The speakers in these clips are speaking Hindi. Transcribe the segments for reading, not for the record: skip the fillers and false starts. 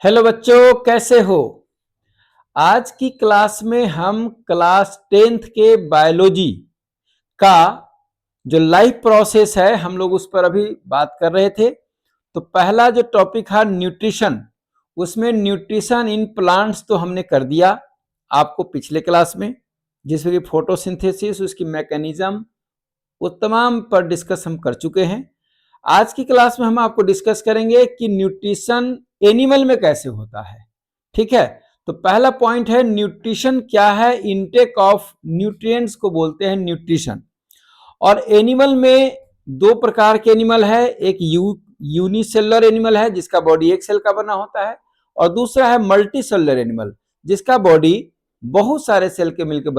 हेलो बच्चों, कैसे हो। आज की क्लास में हम क्लास 10th के बायोलॉजी का जो लाइफ प्रोसेस है हम लोग उस पर अभी बात कर रहे थे। तो पहला जो टॉपिक है न्यूट्रिशन, उसमें न्यूट्रिशन इन प्लांट्स तो हमने कर दिया आपको पिछले क्लास में, जिसमें कि फोटोसिंथेसिस, उसकी मैकेनिज्म, वो तमाम पर डिस्कस हम कर चुके हैं। आज की क्लास में हम आपको डिस्कस करेंगे कि न्यूट्रिशन एनिमल में कैसे होता है। ठीक है, तो पहला पॉइंट है न्यूट्रिशन क्या है। इनटेक ऑफ न्यूट्रिएंट्स को बोलते हैं न्यूट्रिशन। और एनिमल में दो प्रकार के एनिमल है, एक यूनिसेलुलर एनिमल है जिसका बॉडी एक सेल का बना होता है, और दूसरा है मल्टी सेलुलर एनिमल जिसका बॉडी बहुत सारे सेल के मिलकर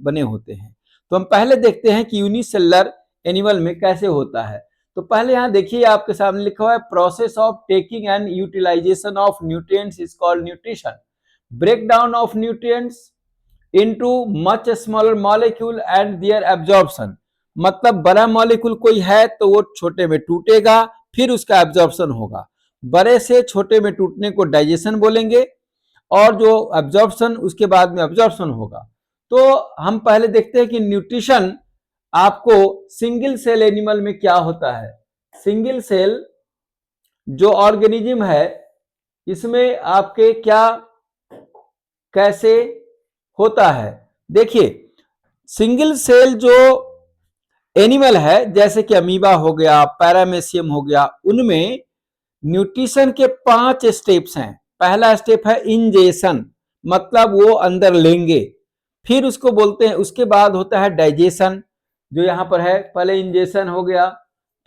बने होते हैं। तो हम पहले देखते हैं कि यूनिसेलुलर एनिमल में कैसे होता है। तो पहले यहां देखिए, आपके सामने लिखा हुआ है process of taking and utilization of nutrients is called nutrition. Breakdown of nutrients into much smaller molecule and their absorption. मतलब बड़ा मॉलिक्यूल कोई है तो वो छोटे में टूटेगा, फिर उसका एब्जॉर्प्शन होगा। बड़े से छोटे में टूटने को डाइजेशन बोलेंगे, और जो एब्जॉर्प्शन उसके बाद में एब्जॉर्प्शन होगा। तो हम पहले देखते हैं कि न्यूट्रिशन आपको सिंगल सेल एनिमल में क्या होता है। सिंगल सेल जो ऑर्गेनिज्म है इसमें आपके क्या कैसे होता है। देखिए, सिंगल सेल जो एनिमल है जैसे कि अमीबा हो गया, पैरामेसियम हो गया, उनमें न्यूट्रिशन के 5 स्टेप्स हैं। पहला स्टेप है इंजेशन, मतलब वो अंदर लेंगे, फिर उसको बोलते हैं, उसके बाद होता है डाइजेशन जो यहां पर है। पहले इंजेशन हो गया,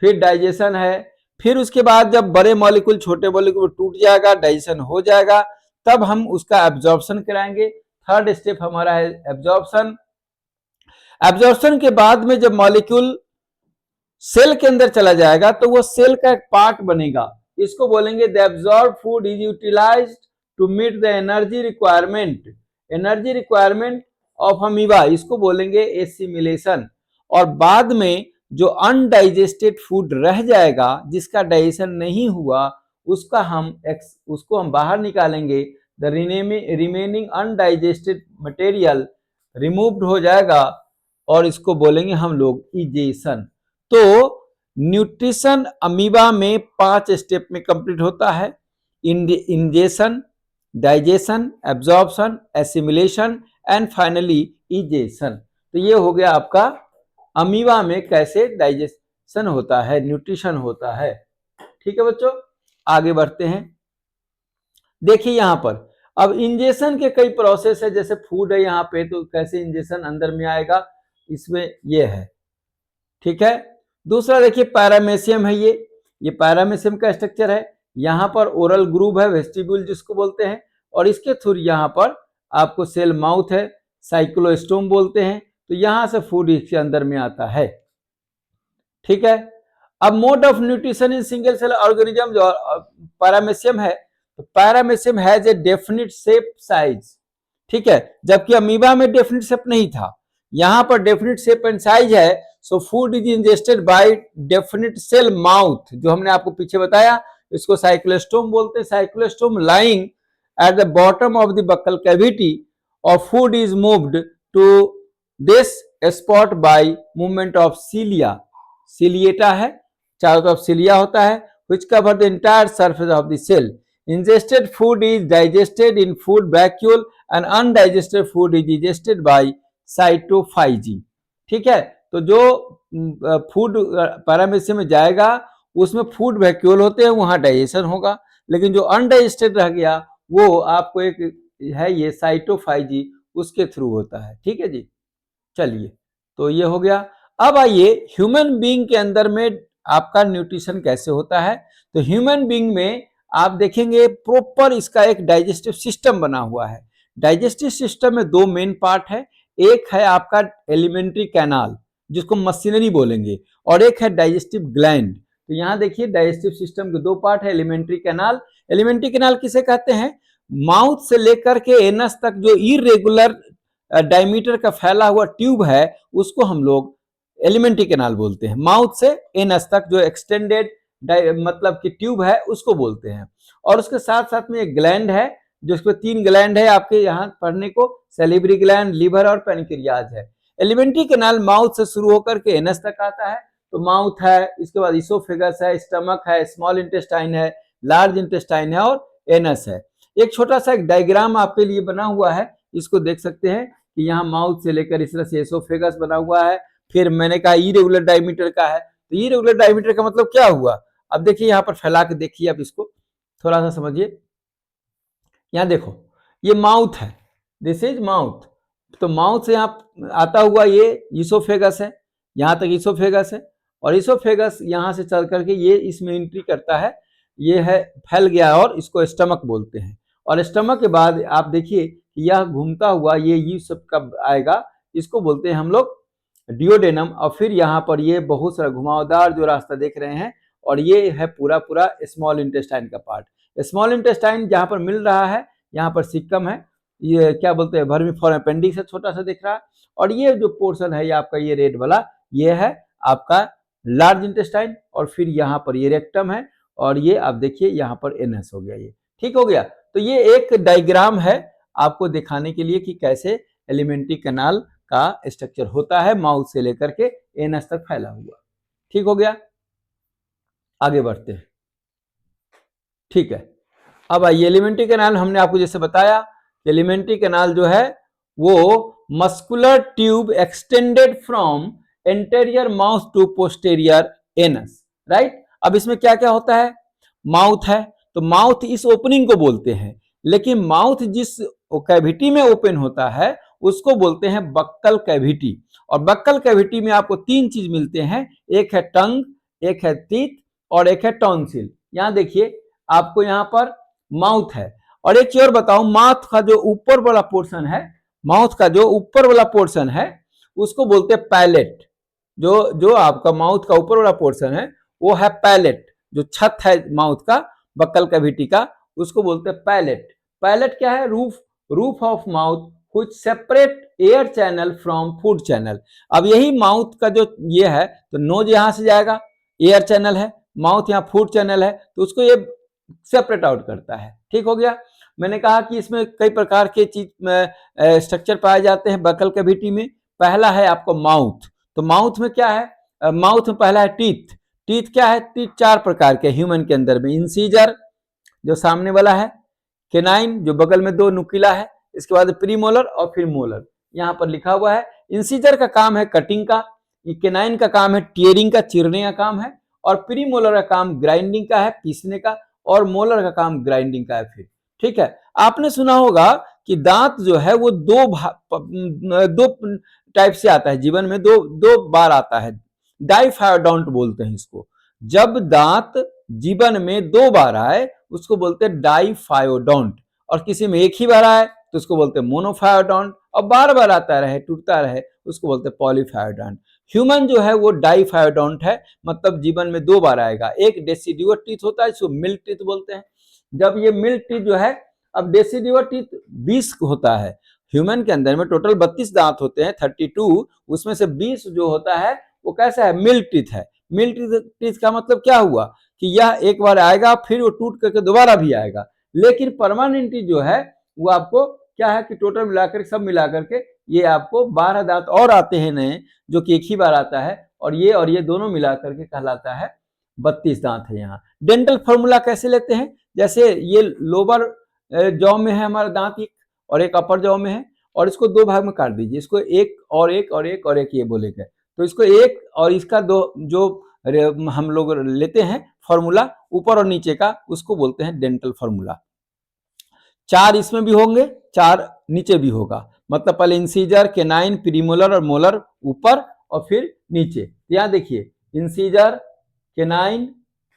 फिर डाइजेशन है, फिर उसके बाद जब बड़े मॉलिक्यूल छोटे मॉलिक्यूल टूट जाएगा, डाइजेशन हो जाएगा, तब हम उसका एब्जॉर्प्शन कराएंगे। थर्ड स्टेप हमारा है एब्जॉर्प्शन। एब्जॉर्प्शन के बाद में जब मॉलिक्यूल सेल के अंदर चला जाएगा तो वो सेल का एक पार्ट बनेगा, इसको बोलेंगे the absorb food is utilized to meet the energy requirement of amoeba, इसको बोलेंगे एसिमिलेशन। और बाद में जो अनडाइजेस्टेड फूड रह जाएगा, जिसका डाइजेशन नहीं हुआ, उसको हम बाहर निकालेंगे। The remaining undigested material removed हो जाएगा, और इसको बोलेंगे हम लोग इजेशन। तो न्यूट्रिशन अमीबा में 5 स्टेप में कंप्लीट होता है। Ingestion, digestion, absorption, assimilation and finally egestion. तो ये हो गया आपका अमीबा में कैसे डाइजेशन होता है, न्यूट्रिशन होता है। ठीक है बच्चों, आगे बढ़ते हैं। देखिए यहां पर अब इंजेशन के कई प्रोसेस है, जैसे फूड है यहाँ पे, तो कैसे इंजेशन अंदर में आएगा, इसमें ये है। ठीक है, दूसरा देखिए पैरामेसियम है, ये पैरामेसियम का स्ट्रक्चर है। यहां पर ओरल ग्रूव है, वेस्टिब्यूल जिसको बोलते हैं, और इसके थ्रू यहां पर आपको सेल माउथ है, साइक्लोस्टोम बोलते हैं। तो यहां से फूड इसके अंदर में आता है। ठीक है, अब mode of nutrition in single cell organism जो पैरामेसियम है, तो paramecium has a definite shape size. ठीक है, जबकि अमीबा में डेफिनिट शेप नहीं था, यहां पर डेफिनिट शेप एंड साइज है। So food is ingested by definite cell mouth, जो हमने आपको पीछे बताया, इसको साइक्लोस्टोम बोलते हैं। Cyclostome lying at the bottom of the buccal cavity, और food is moved to this spot by movement of cilia. Ciliata है, चारों तरफ सीलिया होता है, which cover the entire surface of the cell. Ingested food is digested in food vacuole and undigested food is digested by cytophagy. ठीक है, तो जो फूड पैरामेसियम में जाएगा उसमें फूड वैक्यूल होते हैं, वहां डाइजेशन होगा, लेकिन जो अनडाइजेस्टेड रह गया वो आपको एक है ये साइटोफाइजी, उसके थ्रू होता है। ठीक है जी, चलिए, तो ये हो गया। अब आइए ह्यूमन बीइंग के अंदर में आपका न्यूट्रिशन कैसे होता है। तो ह्यूमन बीइंग में आप देखेंगे प्रॉपर इसका एक डाइजेस्टिव सिस्टम बना हुआ है। डाइजेस्टिव सिस्टम में 2 मेन पार्ट है, एक है आपका एलिमेंट्री कैनाल जिसको मशीनरी बोलेंगे, और एक है डाइजेस्टिव ग्लैंड। तो यहां देखिए डाइजेस्टिव सिस्टम के 2 पार्ट है, एलिमेंट्री कैनाल। एलिमेंट्री कैनाल किसे कहते हैं? माउथ से लेकर के एनस तक जो इरेगुलर डायमीटर का फैला हुआ ट्यूब है, उसको हम लोग एलिमेंट्री कैनाल बोलते हैं। माउथ से एनस तक जो एक्सटेंडेड मतलब कि ट्यूब है उसको बोलते हैं। और उसके साथ साथ में एक ग्लैंड है, जो इसमें 3 ग्लैंड है आपके यहाँ पढ़ने को, सेलिब्री ग्लैंड, लिवर और पैनक्रियाज है। एलिमेंट्री कैनाल माउथ से शुरू होकर के एनस तक आता है। तो माउथ है, इसके बाद इसोफेगस है, स्टमक है, स्मॉल इंटेस्टाइन है, लार्ज इंटेस्टाइन है और एनस है। एक छोटा सा एक डायग्राम आपके लिए बना हुआ है, इसको देख सकते हैं कि यहाँ माउथ से लेकर इस तरह से एसोफेगस बना हुआ है। फिर मैंने कहा इरेगुलर डायमीटर का है, तो इरेगुलर डायमीटर का मतलब क्या हुआ, अब देखिए यहाँ पर फैला के देखिए, अब इसको थोड़ा सा समझिए। यहाँ देखो ये माउथ है, दिस इज माउथ। तो माउथ से यहाँ आता हुआ ये इसोफेगस है, यहाँ तक इसोफेगस है, और इसोफेगस यहाँ से चल करके ये इसमें एंट्री करता है, ये है फैल गया और इसको स्टमक बोलते हैं। और स्टमक के बाद आप देखिए यह घूमता हुआ ये सब कब आएगा, इसको बोलते हैं हम लोग डियोडेनम। और फिर यहाँ पर ये बहुत सारा घुमावदार जो रास्ता देख रहे हैं, और ये है पूरा पूरा स्मॉल इंटेस्टाइन का पार्ट। स्मॉल इंटेस्टाइन जहाँ पर मिल रहा है, यहाँ पर सिक्कम है, ये क्या बोलते हैं वर्मिफॉर्म अपेंडिक्स है, छोटा सा दिख रहा है। और ये जो पोर्शन है ये आपका ये रेड वाला, ये है आपका लार्ज इंटेस्टाइन। और फिर यहाँ पर ये रेक्टम है, और ये आप देखिए यहाँ पर एनएस हो गया, ये ठीक हो गया। तो ये एक डायग्राम है आपको दिखाने के लिए कि कैसे एलिमेंट्री कैनाल का स्ट्रक्चर होता है, माउथ से लेकर के एनएस तक फैला हुआ। ठीक हो गया, आगे बढ़ते हैं। ठीक है, अब आइए एलिमेंट्री कैनाल, हमने आपको जैसे बताया एलिमेंट्री कैनाल जो है वो muscular tube extended from anterior mouth to posterior anus, right. अब इसमें क्या क्या होता है, माउथ है तो माउथ इस ओपनिंग को बोलते हैं, लेकिन माउथ जिस कैविटी में ओपन होता है उसको बोलते हैं बक्कल कैविटी। और बक्कल कैविटी में आपको 3 चीज मिलते हैं, एक है टंग, एक है टीथ और एक है टॉन्सिल। यहां देखिए आपको यहाँ पर माउथ है। और एक चीज और बताऊं, माउथ का जो ऊपर वाला पोर्शन है, माउथ का जो ऊपर वाला पोर्शन है उसको बोलते हैं पैलेट। जो आपका माउथ का ऊपर वाला पोर्शन है वो है पैलेट, जो छत है माउथ का, बक्कल कैविटी का, उसको बोलते हैं पैलेट। पैलेट क्या है, roof of mouth which separate air channel from food channel. अब यही माउथ का जो ये है, तो नोज यहां से जाएगा, एयर चैनल है, माउथ यहाँ फूड चैनल है, तो उसको ये सेपरेट आउट करता है। ठीक हो गया। मैंने कहा कि इसमें कई प्रकार के चीज स्ट्रक्चर पाए जाते हैं बक्कल कैविटी में। पहला है आपको माउथ, तो माउथ में क्या है, माउथ में पहला है टीथ। टीथ क्या है, टीथ 4 प्रकार के ह्यूमन के अंदर में, इंसीजर जो सामने वाला है, केनाइन जो बगल में 2 नुकीला है, इसके बाद प्रीमोलर और फिर मोलर, यहाँ पर लिखा हुआ है। इंसीजर का काम है कटिंग का, केनाइन का काम है टीयरिंग का, चीरने का काम है, और प्रीमोलर का काम ग्राइंडिंग का है, पीसने का, और मोलर का काम ग्राइंडिंग का है। फिर ठीक है, आपने सुना होगा कि दांत जो है वो दो टाइप से आता है जीवन में, दो बार आता है, डाइफायोडोंट बोलते हैं इसको। जब दांत जीवन में 2 बार आए उसको बोलते हैं डाइफायोडोंट, और किसी में एक ही बार आए तो उसको बोलते हैं मोनोफायोडोंट, और बार बार आता रहे टूटता रहे उसको बोलते हैं पॉलीफायोडोंट। ह्यूमन जो है वो डाइफायोडोंट है, मतलब जीवन में 2 बार आएगा। एक डेसिडुअर टीथ होता है, इसको मिल्क टीथ बोलते हैं। जब ये मिल्क टीथ जो है, अब डेसिडुअर टीथ 20 होता है, ह्यूमन के अंदर में टोटल 32 दांत होते हैं, 32, उसमें से 20 जो होता है वो कैसा है, मिल्क टीथ है। मिल्क टीथ का मतलब क्या हुआ कि यह एक बार आएगा फिर वो टूट करके दोबारा भी आएगा, लेकिन परमानेंटली जो है वो आपको क्या है कि टोटल मिलाकर सब मिलाकर के ये आपको 12 दांत और आते हैं नए, जो कि एक ही बार आता है, और ये दोनों मिलाकर के कहलाता है 32 दांत है। यहाँ डेंटल फॉर्मूला कैसे लेते हैं, जैसे ये लोअर जॉ में है हमारा दांत एक, और एक अपर जॉ में है, और इसको 2 भाग में काट दीजिए, इसको एक और एक और एक और एक ये बोलेगा, तो इसको एक और इसका 2 जो हम लोग लेते हैं फॉर्मूला ऊपर और नीचे का, उसको बोलते हैं डेंटल फॉर्मूला। 4 इसमें भी होंगे, 4 नीचे भी होगा, मतलब पहले इंसीजर, केनाइन, प्रीमोलर और मोलर ऊपर और फिर नीचे। यहाँ देखिए इंसीजर, केनाइन,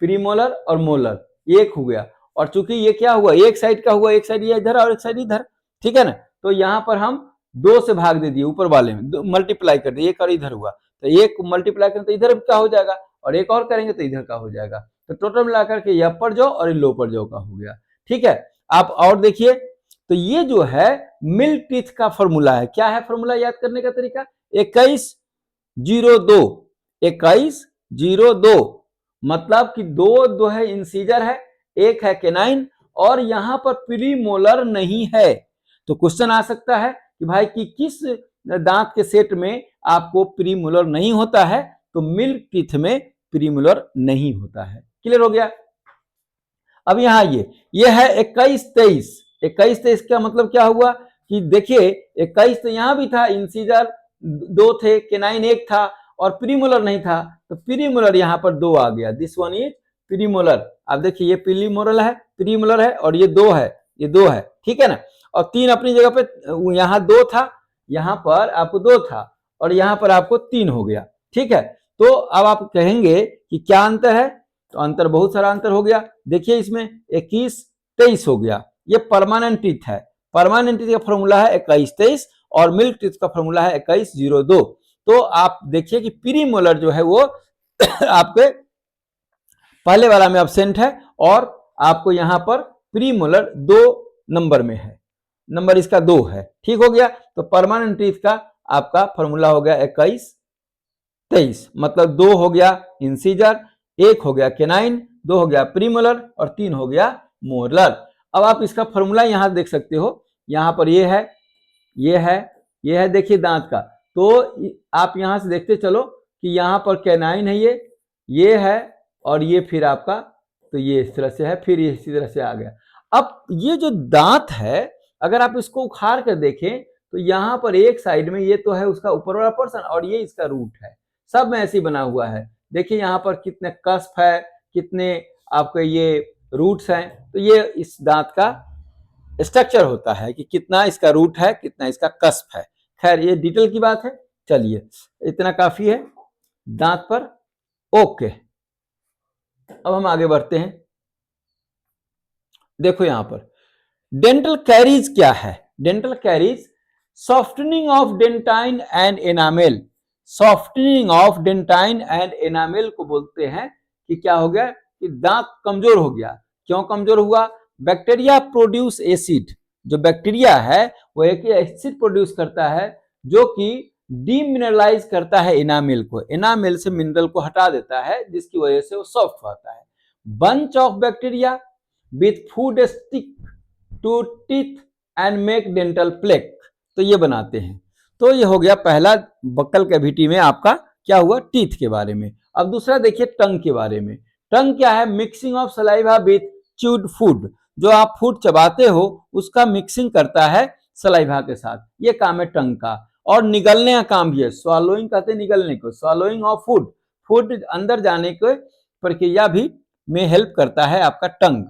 प्रीमोलर और मोलर एक हो गया, और चूंकि ये क्या हुआ, एक साइड का हुआ, एक साइड ये इधर और एक साइड इधर, ठीक है ना, तो यहाँ पर हम 2 से भाग दे दिए, ऊपर वाले में मल्टीप्लाई कर दिए, एक और इधर हुआ, तो एक मल्टीप्लाई करें तो इधर का हो जाएगा, और एक और करेंगे तो इधर का हो जाएगा, तो टोटल मिलाकर के ये अपर जॉ और लोअर जॉ का हो गया। ठीक है, आप और देखिए, तो ये जो है मिल्क टीथ का फॉर्मूला है। क्या है फॉर्मूला याद करने का तरीका, 2102, 2102 मतलब कि दो है इंसीजर है, एक है केनाइन, और यहां पर प्रीमोलर नहीं है। तो क्वेश्चन आ सकता है कि भाई कि किस दांत के सेट में आपको प्रीमोलर नहीं होता है, तो मिल्क टीथ में प्रीमोलर नहीं होता है। क्लियर हो गया। अब यहाँ ये है 21-23। 21-23 का मतलब क्या हुआ कि देखिए 21 तो यहां भी था, इंसीजर 2 थे, केनाइन 1 था, और प्रीमोलर नहीं था, तो प्रीमोलर यहाँ पर 2 आ गया। This one is premolar. आप देखिए ये प्रीमोलर है और ये 2 है, ये 2 है, ठीक है ना। और 3 अपनी जगह पे, यहाँ 2 था, यहाँ पर आपको 2 था, और यहाँ पर आपको 3 हो गया, ठीक है। तो अब आप कहेंगे कि क्या अंतर है, तो अंतर बहुत सारा अंतर हो गया। देखिए इसमें 21-23 हो गया, ये परमानेंट टीथ है। परमानेंट टीथ का फॉर्मूला है 21-23 और मिल्क टीथ का फॉर्मूला है 21-02। तो आप देखिए कि प्रीमोलर जो है वो आपके पहले वाला में एब्सेंट है, और आपको यहां पर प्रीमोलर 2 नंबर में है, नंबर इसका 2 है, ठीक हो गया। तो परमानेंट टीथ का आपका फॉर्मूला हो गया 21-23, मतलब 2 हो गया इंसीजर, 1 हो गया केनाइन, 2 हो गया प्रीमोलर और 3 हो गया मोलर। अब आप इसका फॉर्मूला यहां देख सकते हो, यहां पर ये है, ये है, ये है, देखिए दांत का। तो आप यहां से देखते चलो कि यहां पर केनाइन है, ये है, और ये फिर आपका, तो ये इस तरह से है, फिर ये इसी तरह से आ गया। अब ये जो दांत है, अगर आप इसको उखाड़ कर देखें तो यहां पर एक साइड में ये तो है उसका ऊपर वाला पोर्शन, और ये इसका रूट है, सब में ऐसे ही बना हुआ है। देखिए यहाँ पर कितने कस्प है, कितने आपके ये रूट्स हैं। तो ये इस दांत का स्ट्रक्चर होता है कि कितना इसका रूट है, कितना इसका कस्प है। खैर ये डिटेल की बात है, चलिए इतना काफी है दांत पर। ओके, अब हम आगे बढ़ते हैं। देखो यहां पर डेंटल कैरीज क्या है। Dental caries softening of dentine and enamel. Softening of dentine and enamel को बोलते हैं कि क्या हो गया कि दांत कमजोर हो गया। क्यों कमजोर हुआ? Bacteria produce acid. जो बैक्टीरिया है वो एक एसिड प्रोड्यूस करता है जो कि डीमिनरलाइज करता है एनामेल को, एनामेल से मिनरल को हटा देता है, जिसकी वजह से वो सॉफ्ट होता है। Bunch of bacteria with food stick to teeth and make dental plaque. तो ये बनाते हैं। तो ये हो गया पहला बक्कल कैविटी में आपका क्या हुआ, टीथ के बारे में। अब दूसरा देखिए टंग के बारे में। टंग क्या है? Mixing of saliva with chewed food. जो आप फूड चबाते हो उसका मिक्सिंग करता है सलाइवा के साथ, ये काम है टंग का। और निगलने का काम भी है, स्वालोइंग कहते हैं निगलने को, स्वालोइंग ऑफ फूड, फूड अंदर जाने की प्रक्रिया भी में हेल्प करता है आपका टंग,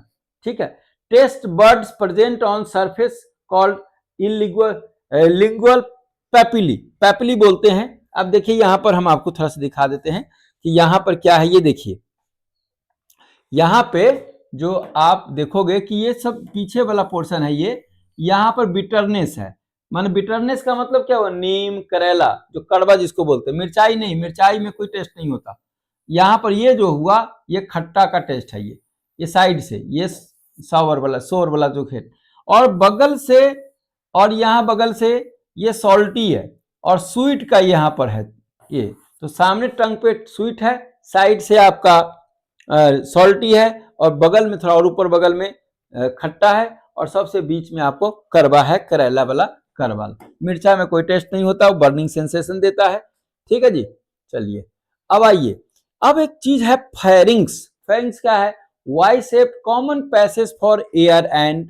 ठीक है। Taste buds present on surface called lingual papillae, papillae बोलते हैं। अब देखिए यहां पर हम आपको थोड़ा सा दिखा देते हैं कि यहां पर क्या है। ये देखिए यहां पे जो आप देखोगे कि ये सब पीछे वाला पोर्शन है, ये यहां पर बिटरनेस है। माने बिटरनेस का मतलब क्या हुआ? नीम, करेला, जो कड़वा जिसको बोलते हैं, मिर्चाई नहीं, मिर्चाई में कोई टेस्ट नहीं होता। यहाँ पर ये जो हुआ ये खट्टा का टेस्ट है, ये साइड से ये सोर वाला जो खेत, और बगल से, और यहाँ बगल से ये सॉल्टी है, और स्वीट का यहाँ पर है ये। तो सामने टंग पे स्वीट है, साइड से आपका सॉल्टी है, और बगल में थोड़ा और ऊपर बगल में खट्टा है, और सबसे बीच में आपको करवा है, करेला वाला करवा। मिर्चा में कोई टेस्ट नहीं होता, वो बर्निंग सेंसेशन देता है, ठीक है जी। चलिए अब आइए, अब एक चीज है फेरिंग्स। फेरिंग्स क्या है? Y shape common passage for air and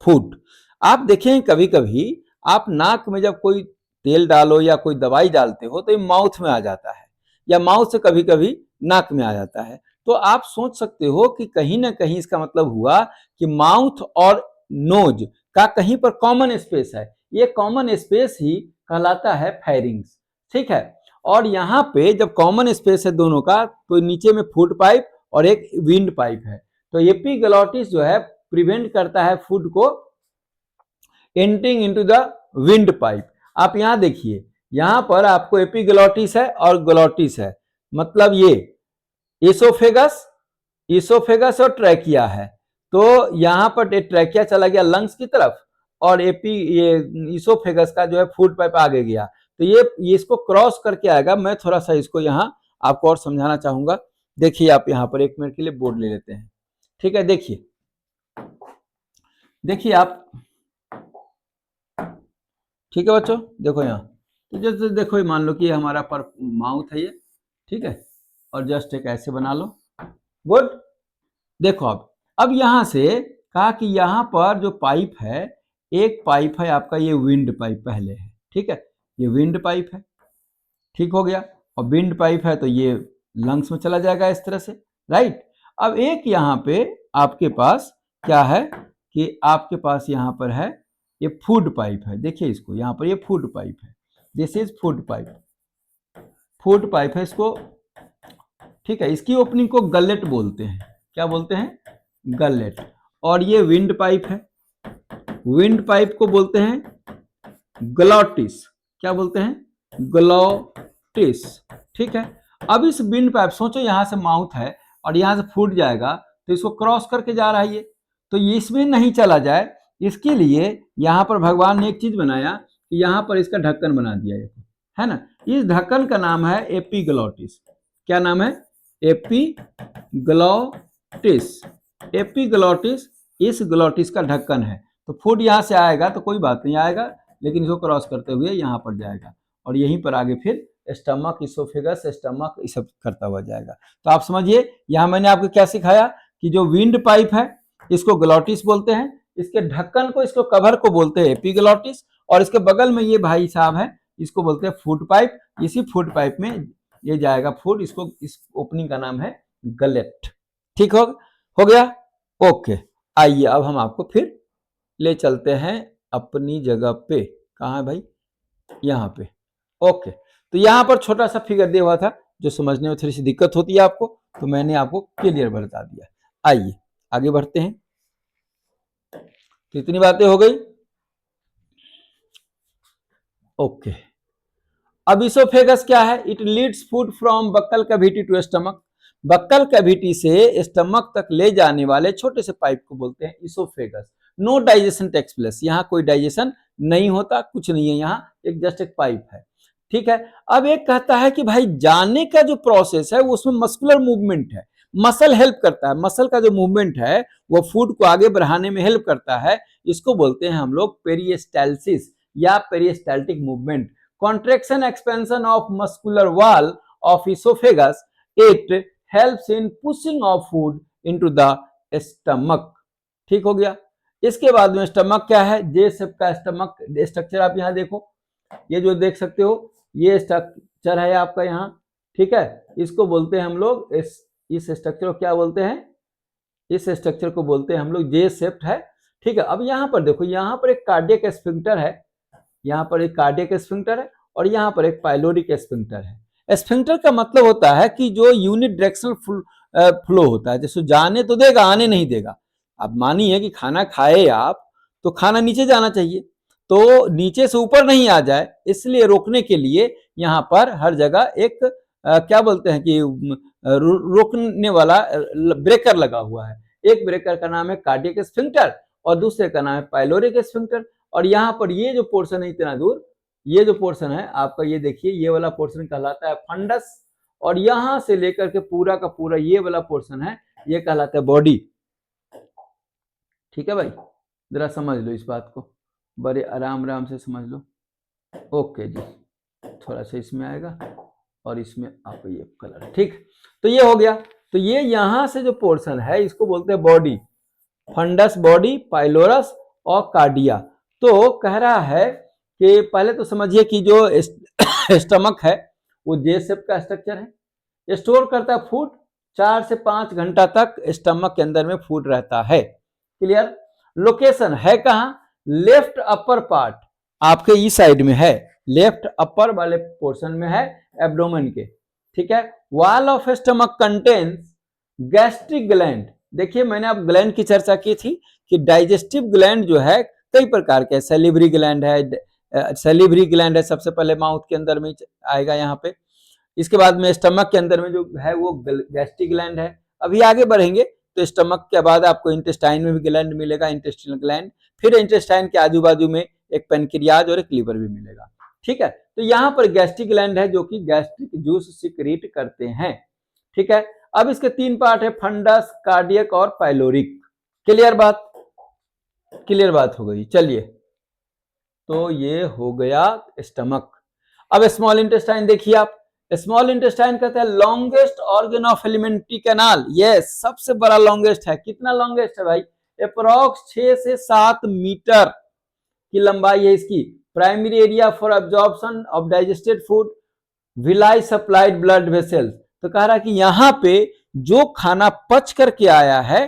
food. आप देखें कभी कभी आप नाक में जब कोई तेल डालो या कोई दवाई डालते हो तो ये माउथ में आ जाता है, या माउथ से कभी कभी नाक में आ जाता है। तो आप सोच सकते हो कि कहीं ना कहीं इसका मतलब हुआ कि माउथ और नोज का कहीं पर कॉमन स्पेस है, ये कॉमन स्पेस ही कहलाता है फेरिंग्स, ठीक है। और यहाँ पे जब कॉमन स्पेस है दोनों का, तो नीचे में फूड पाइप और एक विंड पाइप है। तो एपिग्लॉटिस जो है प्रिवेंट करता है फूड को entering into the wind pipe. आप यहाँ देखिए, यहाँ पर आपको एपिग्लॉटिस है और ग्लॉटिस है, मतलब ये इसोफेगस, इसोफेगस और ट्रैकिया है। तो यहाँ पर ट्रैकिया चला गया लंग्स की तरफ, और ये इसोफेगस का जो है फूड पाइप आगे गया। तो ये इसको क्रॉस करके आएगा। मैं थोड़ा सा इसको यहाँ आपको और समझाना चाहूंगा। देखिए आप यहाँ पर 1 मिनट के लिए बोर्ड ले लेते हैं, ठीक है। देखिए देखिए आप, ठीक है बच्चों, देखो यहाँ, तो जैसे देखो मान लो कि हमारा पर माउथ है ये, ठीक है, और जस्ट एक ऐसे बना लो, गुड। देखो अब यहाँ से कहा कि यहाँ पर जो पाइप है, एक पाइप है आपका ये विंड पाइप पहले है, ठीक है, ये विंड पाइप है, ठीक हो गया। और विंड पाइप है तो ये लंग्स में चला जाएगा इस तरह से, राइट। अब एक यहाँ पे आपके पास क्या है कि आपके पास यहाँ पर है ये फूड पाइप है, देखिए इसको, यहाँ पर ये फूड पाइप है, this is food pipe, food pipe है इसको, ठीक है। इसकी ओपनिंग को गलेट बोलते हैं, क्या बोलते हैं, गलेट। और ये विंड पाइप है, विंड पाइप को बोलते हैं ग्लॉटिस, क्या बोलते हैं, ग्लॉटिस, ठीक है। अब इस विंड पाइप, सोचो यहां से माउथ है और यहां से फूट जाएगा तो इसको क्रॉस करके जा रहा है ये, तो ये इसमें नहीं चला जाए, इसके लिए यहां पर भगवान ने एक चीज बनाया कि यहां पर इसका ढक्कन बना दिया है ना। इस ढक्कन का नाम है एपीग्लॉटिस, क्या नाम है, एपीग्लॉटिस, एपीग्लॉटिस इस ग्लॉटिस का ढक्कन है। तो फूड यहां से आएगा तो कोई बात नहीं आएगा, लेकिन इसको क्रॉस करते हुए यहाँ पर जाएगा और यहीं पर आगे फिर स्टमक, इसोफेगस, स्टमक, ये सब करता हुआ जाएगा। तो आप समझिए यहाँ मैंने आपको क्या सिखाया कि जो विंड पाइप है इसको ग्लॉटिस बोलते हैं, इसके ढक्कन को, इसको कवर को बोलते हैं एपीग्लॉटिस, और इसके बगल में ये भाई साहब है इसको बोलते हैं फूड पाइप। इसी फूड पाइप में ये जाएगा फूड, इसको, इस ओपनिंग का नाम है गलेट, ठीक हो गया, ओके। आइए अब हम आपको फिर ले चलते हैं अपनी जगह पे, कहाँ है भाई, यहाँ पे, ओके। तो यहाँ पर छोटा सा फिगर दिया हुआ था, जो समझने में थोड़ी सी दिक्कत होती है आपको, तो मैंने आपको क्लियर बता दिया। आइए आगे बढ़ते हैं, कितनी बातें हो गई, ओके। अब इसोफेगस क्या है, it leads food from buccal cavity to stomach, buccal cavity से स्टमक तक ले जाने वाले छोटे से पाइप को बोलते हैं oesophagus. No digestion takes place, यहाँ कोई डाइजेशन नहीं होता, कुछ नहीं है, यहाँ एक जस्ट एक पाइप है, ठीक है। अब एक कहता है कि भाई जाने का जो प्रोसेस है वो उसमें मस्कुलर मूवमेंट है, मसल हेल्प करता है, मसल का जो मूवमेंट है वो फूड को आगे बढ़ाने में हेल्प करता है, इसको बोलते हैं हम लोग पेरिस्टालसिस या peristaltic movement. Contraction expansion of muscular wall of esophagus, it helps in pushing of food into the stomach, ठीक हो गया। इसके बाद में स्टमक क्या है, जे शेप का स्टमक स्ट्रक्चर आप यहाँ देखो, ये जो देख सकते हो ये स्ट्रक्चर है आपका यहाँ, ठीक है। इसको बोलते हैं हम लोग, इस स्ट्रक्चर को क्या बोलते हैं, इस स्ट्रक्चर को बोलते हैं हम लोग जे शेप्ड है, ठीक है। अब यहाँ पर देखो, यहाँ पर एक कार्डियक स्फिंक्टर है, यहाँ पर एक कार्डियक स्फिंक्टर है और यहाँ पर एक पाइलोरिक स्फिंक्टर है। स्फिंक्टर का मतलब होता है कि जो यूनिट डायरेक्शनल फ्लो होता है, जैसे जाने तो देगा, आने नहीं देगा। अब मानिए कि खाना खाए आप, तो खाना नीचे जाना चाहिए, तो नीचे से ऊपर नहीं आ जाए, इसलिए रोकने के लिए यहाँ पर हर जगह एक क्या बोलते हैं कि रोकने वाला ब्रेकर लगा हुआ है। एक ब्रेकर का नाम है कार्डियक स्फिंक्टर और दूसरे का नाम है पाइलोरिक स्फिंक्टर। और यहाँ पर ये जो पोर्शन है इतना दूर, ये जो पोर्शन है आपका, ये देखिए, ये वाला पोर्शन कहलाता है फंडस, और यहां से लेकर के पूरा का पूरा ये वाला पोर्शन है, ये कहलाता है बॉडी, ठीक है भाई। जरा समझ लो इस बात को, बड़े आराम आराम से समझ लो, ओके जी। थोड़ा सा इसमें आएगा और इसमें आपको ये कलर, ठीक। तो ये हो गया। तो ये यहां से जो पोर्शन है इसको बोलते हैं बॉडी, फंडस बॉडी, पाइलोरस और कार्डिया। तो कह रहा है कि पहले तो समझिए कि जो स्टमक है वो जे शेप का स्ट्रक्चर है, स्टोर करता है फूड, 4 से 5 घंटा तक स्टमक के अंदर में फूड रहता है, क्लियर। लोकेशन है कहाँ, लेफ्ट अपर पार्ट, आपके इस साइड में है, लेफ्ट अपर वाले पोर्शन में है, एब्डोमेन के, ठीक है। Wall of stomach contains gastric gland. देखिए मैंने अब ग्लैंड की चर्चा की थी कि डाइजेस्टिव ग्लैंड जो है कई प्रकार के, सैलिवरी ग्लैंड है, सैलिवरी ग्लैंड है सबसे पहले माउथ के अंदर में आएगा यहाँ पे, इसके बाद में स्टमक के अंदर में जो है वो गैस्ट्रिक ग्लैंड है। अभी आगे बढ़ेंगे तो स्टमक के बाद आपको इंटेस्टाइन में भी ग्लैंड मिलेगा, इंटेस्टिनल ग्लैंड, फिर इंटेस्टाइन के आजू बाजू में एक पेनक्रियाज और एक लीवर भी मिलेगा, ठीक है। तो यहाँ पर गैस्ट्रिक ग्लैंड है जो कि गैस्ट्रिक जूस सिक्रीट करते हैं, ठीक है। अब इसके तीन पार्ट है, फंडस, कार्डियक और पाइलोरिक। क्लियर बात? क्लियर बात हो गई। चलिए, तो ये हो गया स्टमक। अब स्मॉल इंटेस्टाइन देखिए आप, स्मॉल इंटेस्टाइन कहते हैं longest organ of alimentary canal. Yes, सबसे बड़ा लॉन्गेस्ट है। कितना लॉन्गेस्ट है भाई? अप्रोक्स 6 से 7 मीटर की लंबाई है इसकी। Primary area for absorption of digested food, villi supplied blood vessels. तो कह रहा है कि यहां पे जो खाना पच करके आया है,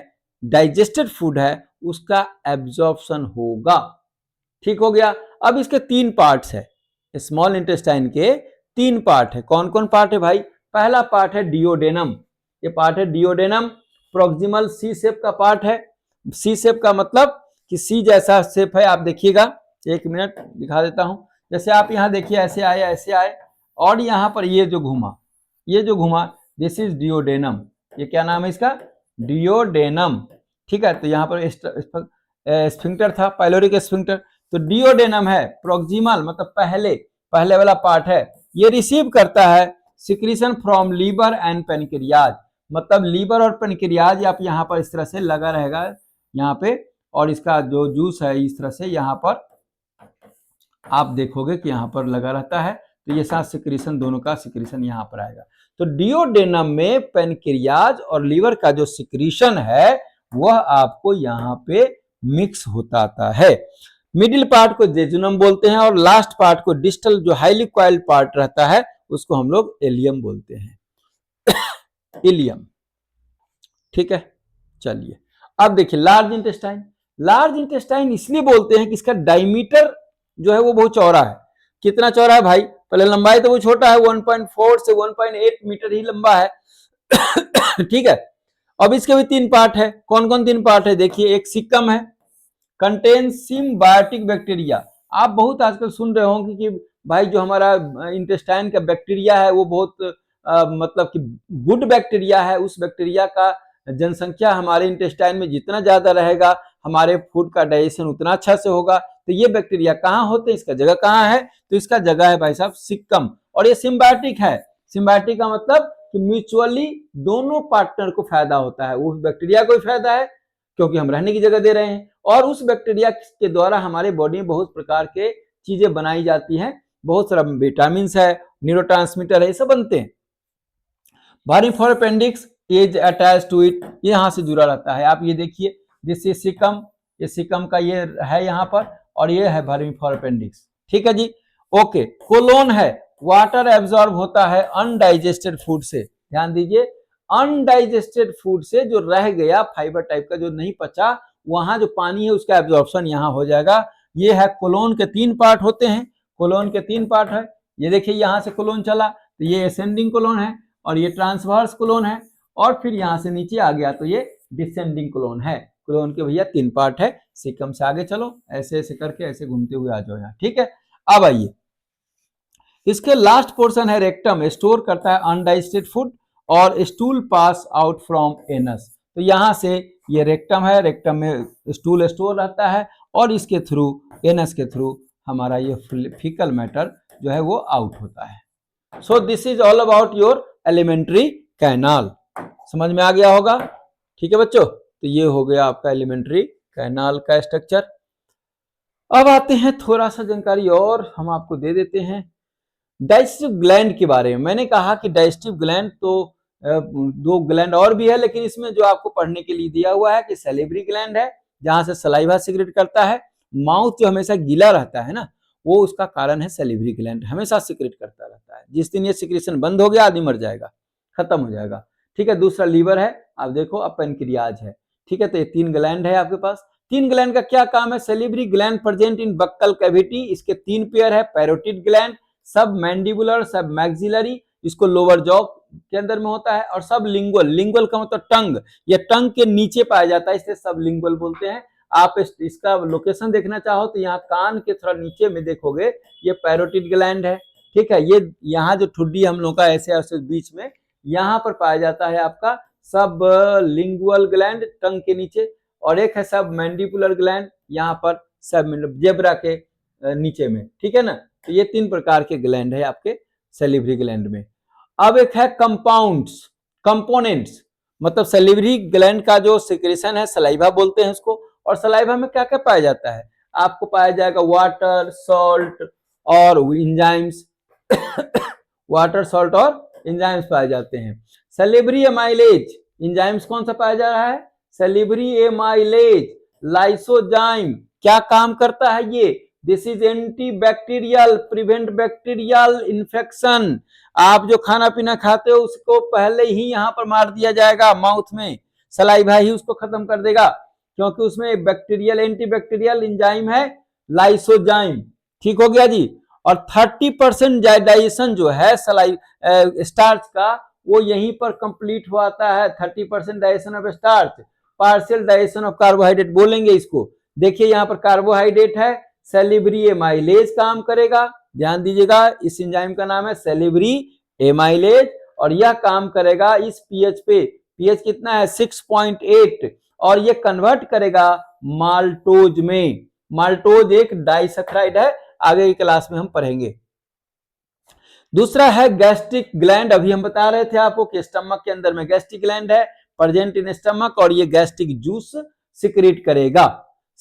डाइजेस्टेड फूड है, उसका एब्जॉर्प्शन होगा। ठीक हो गया। अब इसके तीन पार्ट्स है, स्मॉल इंटेस्टाइन के तीन पार्ट है। कौन कौन पार्ट है भाई? पहला पार्ट है डिओडेनम। ये पार्ट है डिओडेनम, प्रोक्सिमल सी शेप का पार्ट है। सी शेप का मतलब कि सी जैसा शेप है। आप देखिएगा, एक मिनट दिखा देता हूं। जैसे आप यहां देखिए, ऐसे आए ऐसे आए, और यहां पर ये जो घुमा, ये जो घुमा, दिस इज डिओडेनम। ये क्या नाम है इसका? डिओडेनम। ठीक है, तो यहाँ पर स्फिंक्टर था, पाइलोरिक स्फिंक्टर। तो डिओडेनम है, प्रोक्सिमल मतलब पहले वाला पार्ट है। ये रिसीव करता है secretion from liver and pancreas. मतलब लीवर और पेनक्रियाज आप यहाँ पर इस तरह से लगा रहेगा यहाँ पे, और इसका जो जूस है इस तरह से यहाँ पर आप देखोगे कि यहाँ पर लगा रहता है। तो ये साथ सिक्रीशन, दोनों का सिक्रीशन यहाँ पर आएगा। तो डिओडेनम में पेनक्रियाज और लीवर का जो सिक्रीशन है वह आपको यहाँ पे मिक्स होता आता है। मिडिल पार्ट को जेजुनम बोलते हैं, और लास्ट पार्ट को डिस्टल जो हाईली कॉइल्ड पार्ट रहता है उसको हम लोग एलियम बोलते हैं। इलियम। ठीक है, चलिए अब देखिए लार्ज इंटेस्टाइन। लार्ज इंटेस्टाइन इसलिए बोलते हैं कि इसका डायमीटर जो है वो बहुत चौड़ा है। कितना चौड़ा है भाई? पहले लंबाई तो वो छोटा है, 1.4 से 1.8 मीटर ही लंबा है। ठीक है, अब इसके भी तीन पार्ट है। कौन कौन तीन पार्ट है? देखिए, एक सिक्कम है, कंटेन सिम्बायोटिक बैक्टीरिया। आप बहुत आजकल सुन रहे होंगे कि भाई जो हमारा इंटेस्टाइन का बैक्टीरिया है वो बहुत मतलब कि गुड बैक्टीरिया है। उस बैक्टीरिया का जनसंख्या हमारे इंटेस्टाइन में जितना ज्यादा रहेगा, हमारे फूड का डाइजेशन उतना अच्छा से होगा। तो ये बैक्टीरिया कहाँ होते हैं, इसका जगह कहाँ है? तो इसका जगह है भाई साहब सिक्कम। और ये सिम्बायोटिक है। सिम्बायोटिक का मतलब कि म्यूचुअली दोनों पार्टनर को फायदा होता है। उस बैक्टीरिया को भी फायदा है क्योंकि हम रहने की जगह दे रहे हैं, और उस बैक्टीरिया के द्वारा हमारे बॉडी में बहुत प्रकार के चीजें बनाई जाती हैं। बहुत सारा विटामिन है, न्यूरोट्रांसमीटर है, ये सब बनते हैं। Vermiform appendix is attach to it, ये यहां से जुड़ा रहता है। आप ये देखिए, दिस इज सिकम, ये सिकम का ये है यहाँ पर, और ये है वर्मिफर अपेंडिक्स। ठीक है जी, ओके। कोलोन है, वाटर एब्जॉर्ब होता है अनडाइजेस्टेड फूड से। ध्यान दीजिए, अनडाइजेस्टेड फूड से जो रह गया फाइबर टाइप का जो नहीं पचा, वहां जो पानी है उसका एब्जॉर्प्शन यहाँ हो जाएगा। ये है कोलोन के तीन पार्ट होते हैं। कोलोन के तीन पार्ट है। ये देखिए, यहां से कोलोन चला तो ये असेंडिंग कोलोन है, और ये ट्रांसवर्स कोलोन है, और फिर यहां से नीचे आ गया तो ये डिसेंडिंग कोलोन है। कोलोन के भैया तीन पार्ट है। सिकम से आगे चलो, ऐसे ऐसे करके ऐसे घूमते हुए आ जाओ यहाँ। ठीक है, अब आइए, इसके लास्ट पोर्शन है रेक्टम, स्टोर करता है अनडाइजेस्टेड फूड, और stool pass out from anus. तो यहां से ये रेक्टम है, रेक्टम में स्टूल स्टोर रहता है, और इसके थ्रू, एनस के थ्रू हमारा ये फीकल मैटर जो है वो आउट होता है। So this is all about your alimentary canal. समझ में आ गया होगा? ठीक है बच्चों, तो ये हो गया आपका एलिमेंट्री कैनाल का स्ट्रक्चर। अब आते हैं, थोड़ा सा जानकारी और हम आपको दे देते हैं डाइजेस्टिव ग्लैंड के बारे में। मैंने कहा कि डाइजेस्टिव ग्लैंड तो दो ग्लैंड और भी है, लेकिन इसमें जो आपको पढ़ने के लिए दिया हुआ है कि सैलिवरी ग्लैंड है, जहां से सलाइवा सिक्रेट करता है। माउथ जो हमेशा गीला रहता है ना, वो उसका कारण है सैलिवरी ग्लैंड, हमेशा सिक्रेट करता रहता है। जिस दिन ये सिक्रेशन बंद हो गया, आदमी मर जाएगा, खत्म हो जाएगा। ठीक है, दूसरा लीवर है, आप देखो, अब पेनक्रियाज है। ठीक है, तो ये तीन ग्लैंड है आपके पास। तीन ग्लैंड का क्या काम है? Salivary gland present in buccal cavity, इसके तीन पेयर है। पैरोटिड ग्लैंड, सब मैंडिबुलर, सब मैक्सिलरी, इसको लोअर जॉ के अंदर में होता है, और सब लिंगुअल, लिंगुअल का मतलब टंग, ये टंग के नीचे पाया जाता है, इसलिए सब लिंगुअल बोलते हैं। आप इसका लोकेशन देखना चाहो तो यहाँ कान के थोड़ा नीचे में देखोगे, ये पैरोटिड ग्लैंड है। ठीक है, ये यहाँ जो ठुड्डी हम लोग का ऐसे ऐसे बीच में यहाँ पर पाया जाता है आपका सब लिंगुअल ग्लैंड टंग के नीचे, और एक है सब मैंडिबुलर ग्लैंड यहाँ पर सब जेब्रा के नीचे में। ठीक है ना, तो ये तीन प्रकार के ग्लैंड है आपके सैलिवरी ग्लैंड में। अब एक है कंपाउंड्स। कंपोनेंट्स, मतलब सैलिवरी ग्लैंड का जो सिक्रेशन है सलाइवा बोलते हैं उसको। और सलाइवा में क्या क्या पाया जाता है, आपको पाया जाएगा वाटर, सॉल्ट और एंजाइम्स वाटर, सॉल्ट और एंजाइम्स पाए जाते हैं। सैलिवरी एमाइलेज, एंजाइम्स कौन सा पाया जा रहा है, सैलिवरी एमाइलेज, लाइसोजाइम, क्या काम करता है ये, this is anti bacterial, prevent bacterial infection. आप जो खाना पीना खाते हो उसको पहले ही यहाँ पर मार दिया जाएगा माउथ में, सलाइवा ही उसको खत्म कर देगा, क्योंकि उसमें बैक्टीरियल एंटी बैक्टीरियल एंजाइम है लाइसोजाइम। ठीक हो गया जी। और 30% डाइजेशन जो है स्टार्च का वो यहीं पर कंप्लीट होता है। 30% digestion of starch, partial digestion of carbohydrate बोलेंगे इसको। देखिए यहाँ पर कार्बोहाइड्रेट है, सैलिवरी एमाइलेज काम करेगा, ध्यान दीजिएगा इस एंजाइम का नाम है सैलिवरी एमाइलेज, और यह काम करेगा इस पीएच पे, पीएच कितना है 6.8, और ये कन्वर्ट करेगा माल्टोज में। माल्टोज एक डाइसैकेराइड है, आगे की क्लास में हम पढ़ेंगे। दूसरा है गैस्ट्रिक ग्लैंड, अभी हम बता रहे थे आपको कि स्टमक के अंदर में गैस्ट्रिक ग्लैंड है प्रेजेंट इन स्टमक, और ये गैस्ट्रिक जूस सिक्रेट करेगा।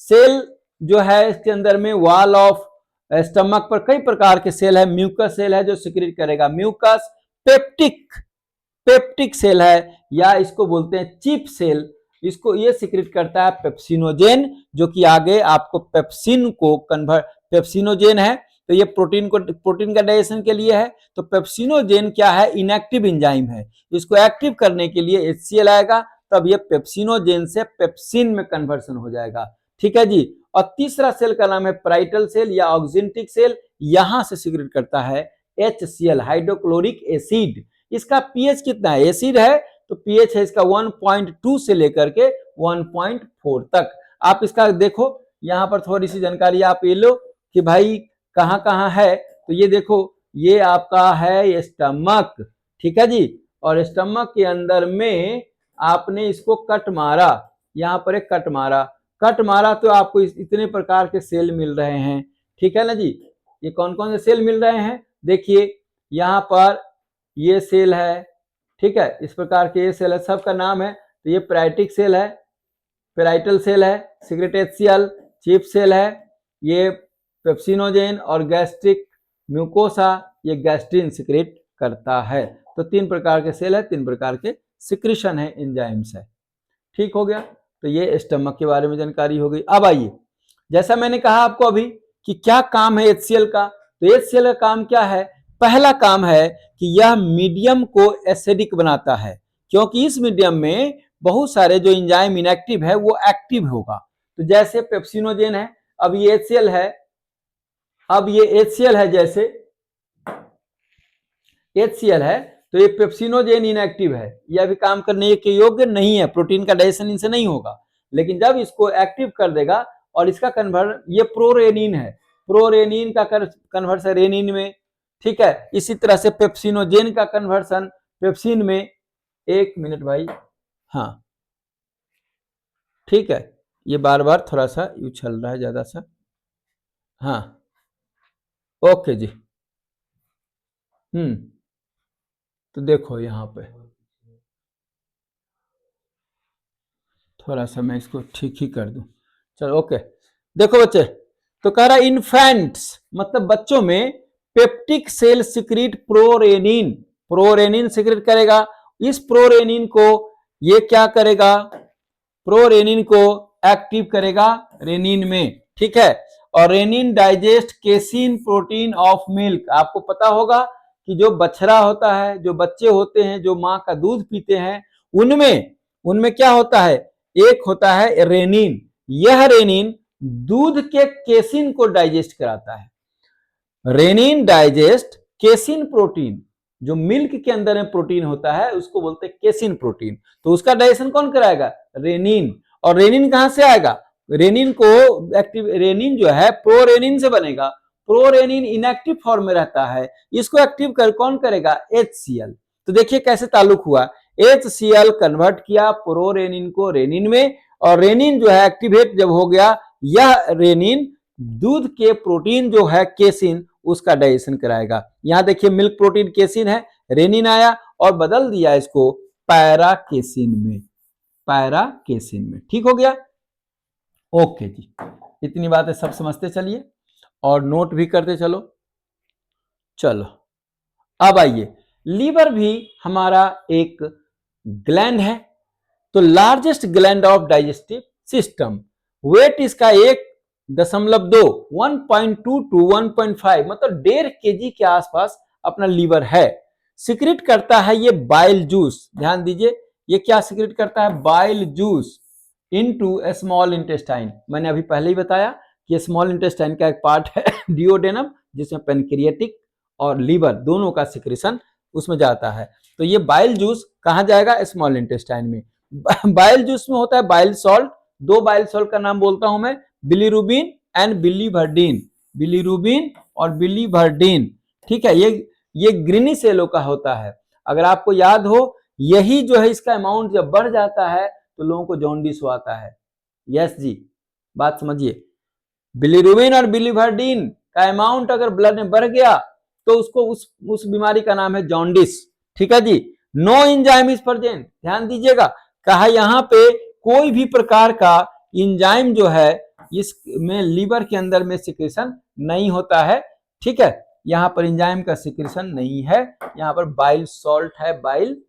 सेल जो है इसके अंदर में वॉल ऑफ स्टमक पर कई प्रकार के सेल है, म्यूकस सेल है जो सिक्रेट करेगा म्यूकस, पेप्टिक सेल है या इसको बोलते हैं चिप सेल, इसको ये सिक्रेट करता है पेप्सिनोजेन, जो कि आगे आपको पेप्सिन को कन्वर्ट, पेप्सिनोजेन है तो ये प्रोटीन का डाइजेशन के लिए है। तो पेप्सिनोजेन क्या है, इनएक्टिव एंजाइम है, इसको एक्टिव करने के लिए HCl आएगा, तब ये पेप्सिनोजेन से पेप्सिन में कन्वर्सन हो जाएगा। ठीक है जी। और तीसरा सेल का नाम है पैराइटल सेल या ऑक्जेंटिक सेल, यहां से सिक्रेट करता है HCl, हाइड्रोक्लोरिक एसिड। इसका पीएच कितना है, एसिड है तो पीएच है इसका 1.2 से लेकर के 1.4 तक। आप इसका देखो यहाँ पर थोड़ी सी जानकारी आप ये लो कि भाई कहाँ कहाँ है, तो ये देखो ये आपका है स्टमक, ठीक है जी। और स्टमक के अंदर में आपने इसको कट मारा, यहाँ पर एक कट मारा तो आपको इतने प्रकार के सेल मिल रहे हैं, ठीक है ना जी। ये कौन कौन से सेल मिल रहे हैं, देखिए यहाँ पर ये सेल है, ठीक है, इस प्रकार के ये सेल है, सबका नाम है। तो ये पैराइटिक सेल है, पैराइटल सेल है, सिक्रेट HCl, चिप सेल है, ये पेप्सिनोजेन, और गैस्ट्रिक म्यूकोसा ये गैस्ट्रिन सिक्रेट करता है। तो 3 प्रकार के सेल है, 3 प्रकार के सिक्रेशन है, एंजाइम्स है। ठीक हो गया। तो ये स्टमक के बारे में जानकारी हो गई। अब आइए, जैसा मैंने कहा आपको अभी कि क्या काम है HCl का, तो HCl का काम क्या है, पहला काम है कि यह मीडियम को एसिडिक बनाता है, क्योंकि इस मीडियम में बहुत सारे जो एंजाइम इनएक्टिव है वो एक्टिव होगा। तो जैसे पेप्सिनोजेन है, अब ये HCl है, अब ये HCl है, जैसे HCl है तो ये पेप्सिनोजेन इनएक्टिव है, यह भी काम करने के योग्य नहीं है, प्रोटीन का डाइजेशन इनसे नहीं होगा। लेकिन जब इसको एक्टिव कर देगा और इसका कन्वर्ट, ये प्रोरेनिन है, प्रोरेनिन का कन्वर्सन रेनिन में, ठीक है। इसी तरह से पेप्सिनोजेन का कन्वर्सन पेप्सिन में। 1 मिनट भाई, हाँ ठीक है, ये बार बार थोड़ा सा उछल रहा है ज्यादा सा, हाँ ओके जी। तो देखो यहाँ पे थोड़ा सा मैं इसको ठीक ही कर दूं, चलो ओके। देखो बच्चे, तो कह रहा इन्फेंट्स मतलब बच्चों में peptic cell secrete prorennin, prorennin secrete करेगा। इस प्रोरेनिन को ये क्या करेगा, प्रोरेनिन को एक्टिव करेगा रेनिन में, ठीक है। और rennin digest casein protein of milk. आपको पता होगा कि जो बछड़ा होता है, जो बच्चे होते हैं, जो माँ का दूध पीते हैं, उनमें क्या होता है, एक होता है रेनिन, यह रेनिन दूध के केसिन को डाइजेस्ट कराता है। रेनिन डाइजेस्ट केसिन प्रोटीन, जो मिल्क के अंदर में प्रोटीन होता है उसको बोलते हैं केसिन प्रोटीन। तो उसका डाइजेशन कौन कराएगा, रेनिन। और रेनिन कहां से आएगा, रेनिन को एक्टिव, रेनिन जो है प्रोरेनिन से बनेगा, प्रोरेनिन इनएक्टिव फॉर्म में रहता है, इसको एक्टिव कर कौन करेगा, HCl। तो देखिए कैसे ताल्लुक हुआ, HCl कन्वर्ट किया प्रोरेनिन को रेनिन में, और रेनिन जो है एक्टिवेट जब हो गया, यह रेनिन दूध के प्रोटीन जो है केसिन उसका डाइजेशन कराएगा। यहां देखिए मिल्क प्रोटीन केसिन है, रेनिन आया और बदल दिया इसको पैराकेसिन में, पैराकेसिन में। ठीक हो गया? ओके जी, इतनी बातें सब समझते चलिए और नोट भी करते चलो। चलो अब आइए, लीवर भी हमारा एक ग्लैंड है, तो largest gland of digestive system, weight इसका 1.2 1.2 टू 1.5 मतलब 1.5 kg के आसपास अपना लीवर है। सिक्रेट करता है ये बाइल जूस, ध्यान दीजिए, ये क्या सिक्रेट करता है? Bile juice into small intestine. मैंने अभी पहले ही बताया कि स्मॉल इंटेस्टाइन का एक पार्ट है डिओडेनम, जिसमें पेनक्रिएटिक और लीवर दोनों का सिक्रेशन उसमें जाता है। तो ये बाइल जूस कहाँ जाएगा? स्मॉल इंटेस्टाइन में। बाइल जूस में होता है बाइल सॉल्ट, दो बाइल सॉल्ट का नाम बोलता हूं मैं, बिलीरुबिन एंड बिलीवर्डिन, बिलीरुबिन और बिलीवर्डिन। ठीक है, ये ग्रीनिश येलो का होता है। अगर आपको याद हो, यही जो है इसका अमाउंट जब बढ़ जाता है तो लोगों को जॉन्डिस हो आता है। यस जी, बात समझिए, बिलीरुबिन और बिलीवर्डिन का अमाउंट अगर ब्लड में बढ़ गया तो उसको उस बीमारी का नाम है जॉन्डिस। ठीक है जी। नो एंजाइम इज प्रेजेंट, ध्यान दीजिएगा, कहा यहां पे कोई भी प्रकार का एंजाइम जो है इसमें लीवर के अंदर में सिक्रेशन नहीं होता है। ठीक है, यहां पर एंजाइम का सिक्रेशन नहीं है, यहां पर बाइल सॉल्ट है, बाइल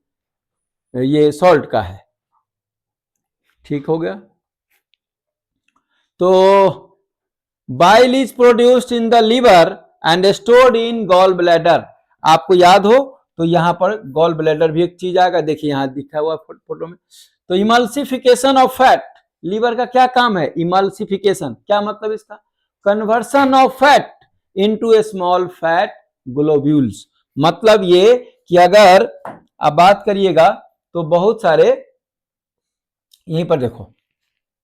ये सॉल्ट का है। ठीक हो गया? तो bile is produced in the liver and stored in gall bladder. आपको याद हो तो यहां पर गॉल ब्लैडर भी एक चीज आएगा, देखिए यहां दिखा हुआ फोटो में। तो इमल्सिफिकेशन ऑफ फैट, लीवर का क्या काम है? इमल्सिफिकेशन, क्या मतलब इसका? Conversion of fat into A small fat globules. मतलब ये कि अगर आप बात करिएगा तो बहुत सारे, यहीं पर देखो,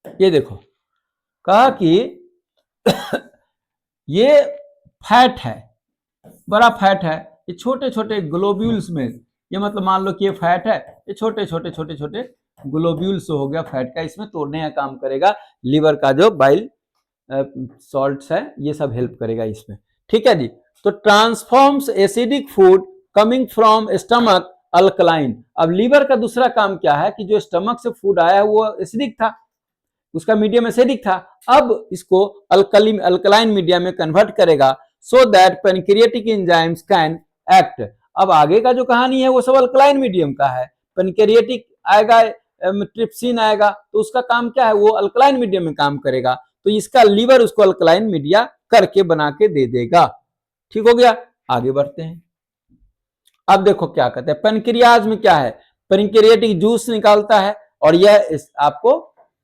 ये देखो, कहा कि ये फैट है, बड़ा फैट है, ये छोटे छोटे ग्लोब्यूल्स में, ये मतलब मान लो कि ये फैट है, ये छोटे छोटे छोटे छोटे ग्लोब्यूल्स हो गया फैट का, इसमें तोड़ने का काम करेगा लीवर का जो बाइल सॉल्ट्स है, ये सब हेल्प करेगा इसमें। ठीक है जी। तो transforms acidic food coming from stomach alkaline. अब लीवर का दूसरा काम क्या है कि जो स्टमक से फूड आया वो एसिडिक था, उसका मीडियम एसिडिक था, अब इसको अल्कलाइन मीडियम में कन्वर्ट करेगा so that pancreatic enzymes can act. अब आगे का जो कहानी है वो सब अल्कलाइन मीडियम का है, पेनक्रिएटिक आएगा, ट्रिप्सिन आएगा, तो उसका काम क्या है? वो अल्कलाइन मीडियम में काम करेगा, तो इसका लीवर उसको अल्कलाइन मीडिया करके बना के दे देगा। ठीक हो गया? आगे बढ़ते हैं। अब देखो क्या कहते हैं, पेनक्रियाज में क्या है? पेनक्रिएटिक जूस निकालता है और यह आपको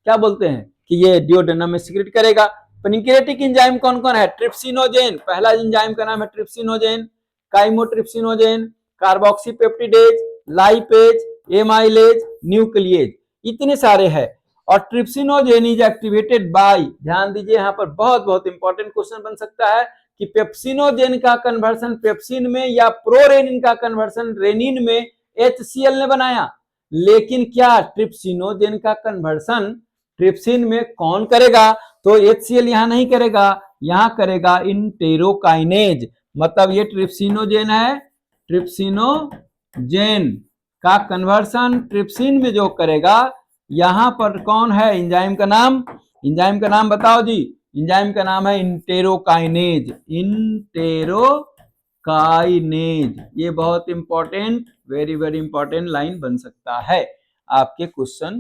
क्या बोलते हैं कि ये डिओडेनम में सिक्रेट करेगा। पेनक्रिएटिक एंजाइम कौन कौन है? ट्रिप्सिनोजेन, पहला एंजाइम का नाम है trypsinogen, काइमोट्रिप्सिनोजेन, carboxypeptidase, lipase, amylase, nuclease, इतने सारे हैं। और ट्रिप्सिनोजेन इज एक्टिवेटेड बाय, ध्यान दीजिए यहां पर बहुत बहुत इंपॉर्टेंट क्वेश्चन बन सकता है कि पेप्सिनोजेन का कन्वर्सन पेप्सिन में या प्रोरेनिन का कन्वर्सन रेनिन में HCl ने बनाया, लेकिन क्या ट्रिप्सिनोजेन का कन्वर्सन ट्रिप्सिन में कौन करेगा? तो HCl यहां नहीं करेगा, यहां करेगा इंटेरोकाइनेज। मतलब ये ट्रिप्सिनोजेन है, ट्रिप्सिनोजेन का कन्वर्सन ट्रिप्सिन में जो करेगा, यहां पर कौन है एंजाइम का नाम? एंजाइम का नाम बताओ जी। एंजाइम का नाम है इंटेरोकाइनेज, इंटेरोकाइनेज। ये बहुत important, very very important line बन सकता है आपके क्वेश्चन,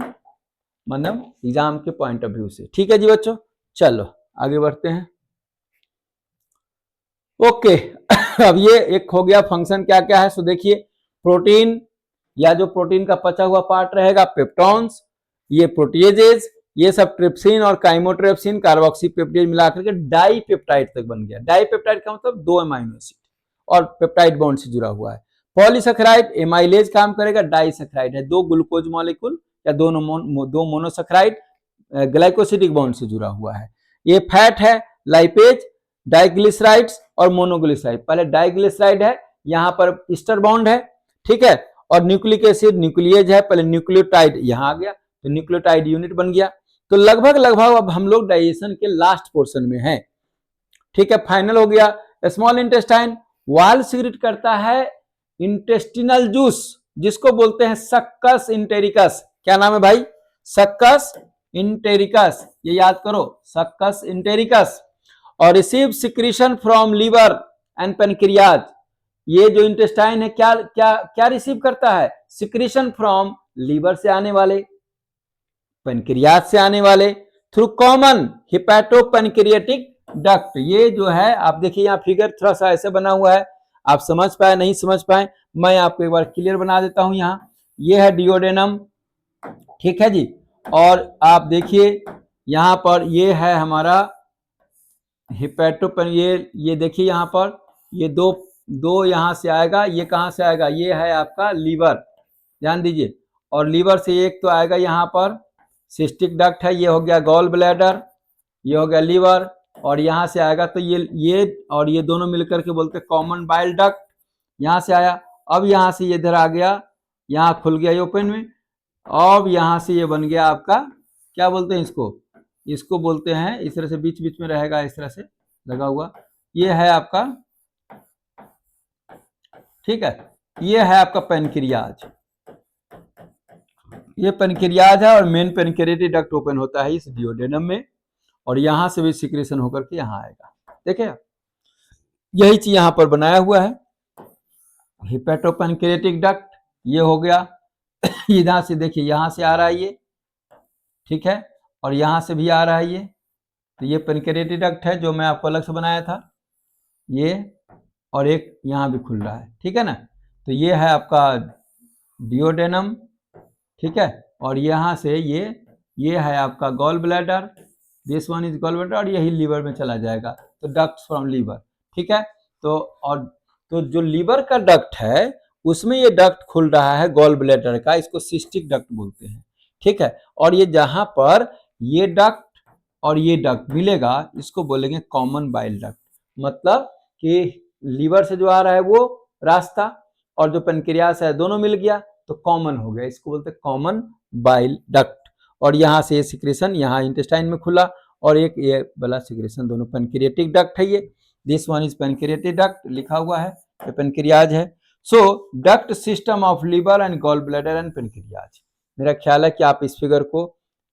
मतलब एग्जाम के पॉइंट ऑफ व्यू से। ठीक है जी बच्चों, चलो आगे बढ़ते हैं। ओके अब ये एक हो गया फंक्शन क्या क्या है, सो देखिए, प्रोटीन या जो प्रोटीन का पचा हुआ पार्ट रहेगा पेप्टॉन्स, ये प्रोटीएजेज, ये सब ट्रिप्सिन और काइमोट्रिप्सिन कार्बोक्सीपेप्टाइड मिलाकर के डाइपेप्टाइड तक बन गया। डाइपेप्टाइड का मतलब 2 अमाइनो एसिड और पेप्टाइड बॉन्ड से जुड़ा हुआ है। पॉलीसैकेराइड, एमाइलेज काम करेगा, डाइसैकेराइड है, 2 ग्लूकोज मॉलिक्यूल या 2 मोनोसैकेराइड ग्लाइकोसिडिक बॉन्ड से जुड़ा हुआ है। ये फैट है, लाइपेज, डाइग्लिसराइड्स और मोनोग्लिसराइड। पहले डाइग्लिसराइड है, यहां पर ईस्टर बॉन्ड है, ठीक है, और न्यूक्लिक एसिड न्यूक्लिएज है, पहले न्यूक्लियोटाइड यहां आ गया तो न्यूक्लियोटाइड यूनिट बन गया। तो लगभग लगभग अब हम लोग डाइजेशन के लास्ट पोर्शन में हैं। ठीक है, फाइनल हो गया। स्मॉल इंटेस्टाइन वाल सिक्रेट करता है इंटेस्टिनल जूस, जिसको बोलते हैं सक्कस इंटेरिकस। क्या नाम है भाई? सक्कस इंटेरिकस, ये याद करो, सक्कस इंटेरिकस। और receive secretion from liver and pancreas. ये जो इंटेस्टाइन है क्या क्या क्या रिसीव करता है? सिक्रीशन फ्रॉम लीवर से आने वाले, पेनक्रियाज से आने वाले, थ्रू कॉमन हिपैटोपेनक्रियाटिक डक्ट। ये जो है आप देखिए यहाँ फिगर थोड़ा सा ऐसे बना हुआ है, आप समझ पाए नहीं समझ पाए, मैं आपको एक बार क्लियर बना देता हूं। यहाँ ये है डिओडेनम, ठीक है जी। और आप देखिए यहाँ पर ये है हमारा हिपैटोपेन, ये देखिए यहाँ पर ये दो दो यहाँ से आएगा, ये कहाँ से आएगा? ये है आपका लीवर, ध्यान दीजिए। और लीवर से एक तो आएगा यहाँ पर सिस्टिक डक्ट है, ये हो गया गॉल ब्लैडर, ये हो गया लीवर, और यहाँ से आएगा तो ये और ये दोनों मिलकर के बोलते हैं कॉमन बाइल डक्ट। यहाँ से आया, अब यहाँ से ये इधर आ गया, यहाँ खुल गया ओपन में, अब यहाँ से ये बन गया आपका, क्या बोलते हैं इसको? इसको बोलते हैं, इस तरह से बीच बीच में रहेगा, इस तरह से लगा हुआ, ये है आपका, ठीक है, ये है आपका पेनक्रियाज, ये पेनक्रियाज है। और मेन पेनक्रियाटिक डक्ट ओपन होता है इस डिओडेनम में, और यहां से भी सिक्रेशन होकर के यहां आएगा। देखिए यही चीज यहां पर बनाया हुआ है, हिपैटोपेनक्रियाटिक डक्ट, ये हो गया। इधर से देखिए यहां से आ रहा है ये, ठीक है, और यहां से भी आ रहा है ये, तो ये पेनक्रियाटिक डक्ट है जो मैं आपको अलग से बनाया था ये, और एक यहाँ भी खुल रहा है, ठीक है ना। तो ये है आपका डिओडेनम, ठीक है, और यहाँ से ये है आपका gall bladder, this one is gall bladder, और यही लीवर में चला जाएगा, तो डक्ट फ्रॉम लीवर, ठीक है। तो जो लीवर का डक्ट है उसमें ये डक्ट खुल रहा है गॉल ब्लैडर का, इसको सिस्टिक डक्ट बोलते हैं, ठीक है। और ये जहां पर ये डक्ट और ये डक्ट मिलेगा इसको बोलेंगे कॉमन बाइल डक्ट। मतलब कि लीवर से जो आ रहा है वो रास्ता और जो पेनक्रियास है दोनों मिल गया तो कॉमन हो गया, इसको बोलते हैं कॉमन बाइल डक्ट। और यहाँ से ये सिक्रेशन यहाँ इंटेस्टाइन में खुला, और एक ये वाला सिक्रेशन, दोनों पेनक्रियाटिक डक्ट है ये, this one is pancreatic duct लिखा हुआ है, ये पेनक्रियाज है। So duct system of liver and gall bladder and pancreas. मेरा ख्याल है कि आप इस फिगर को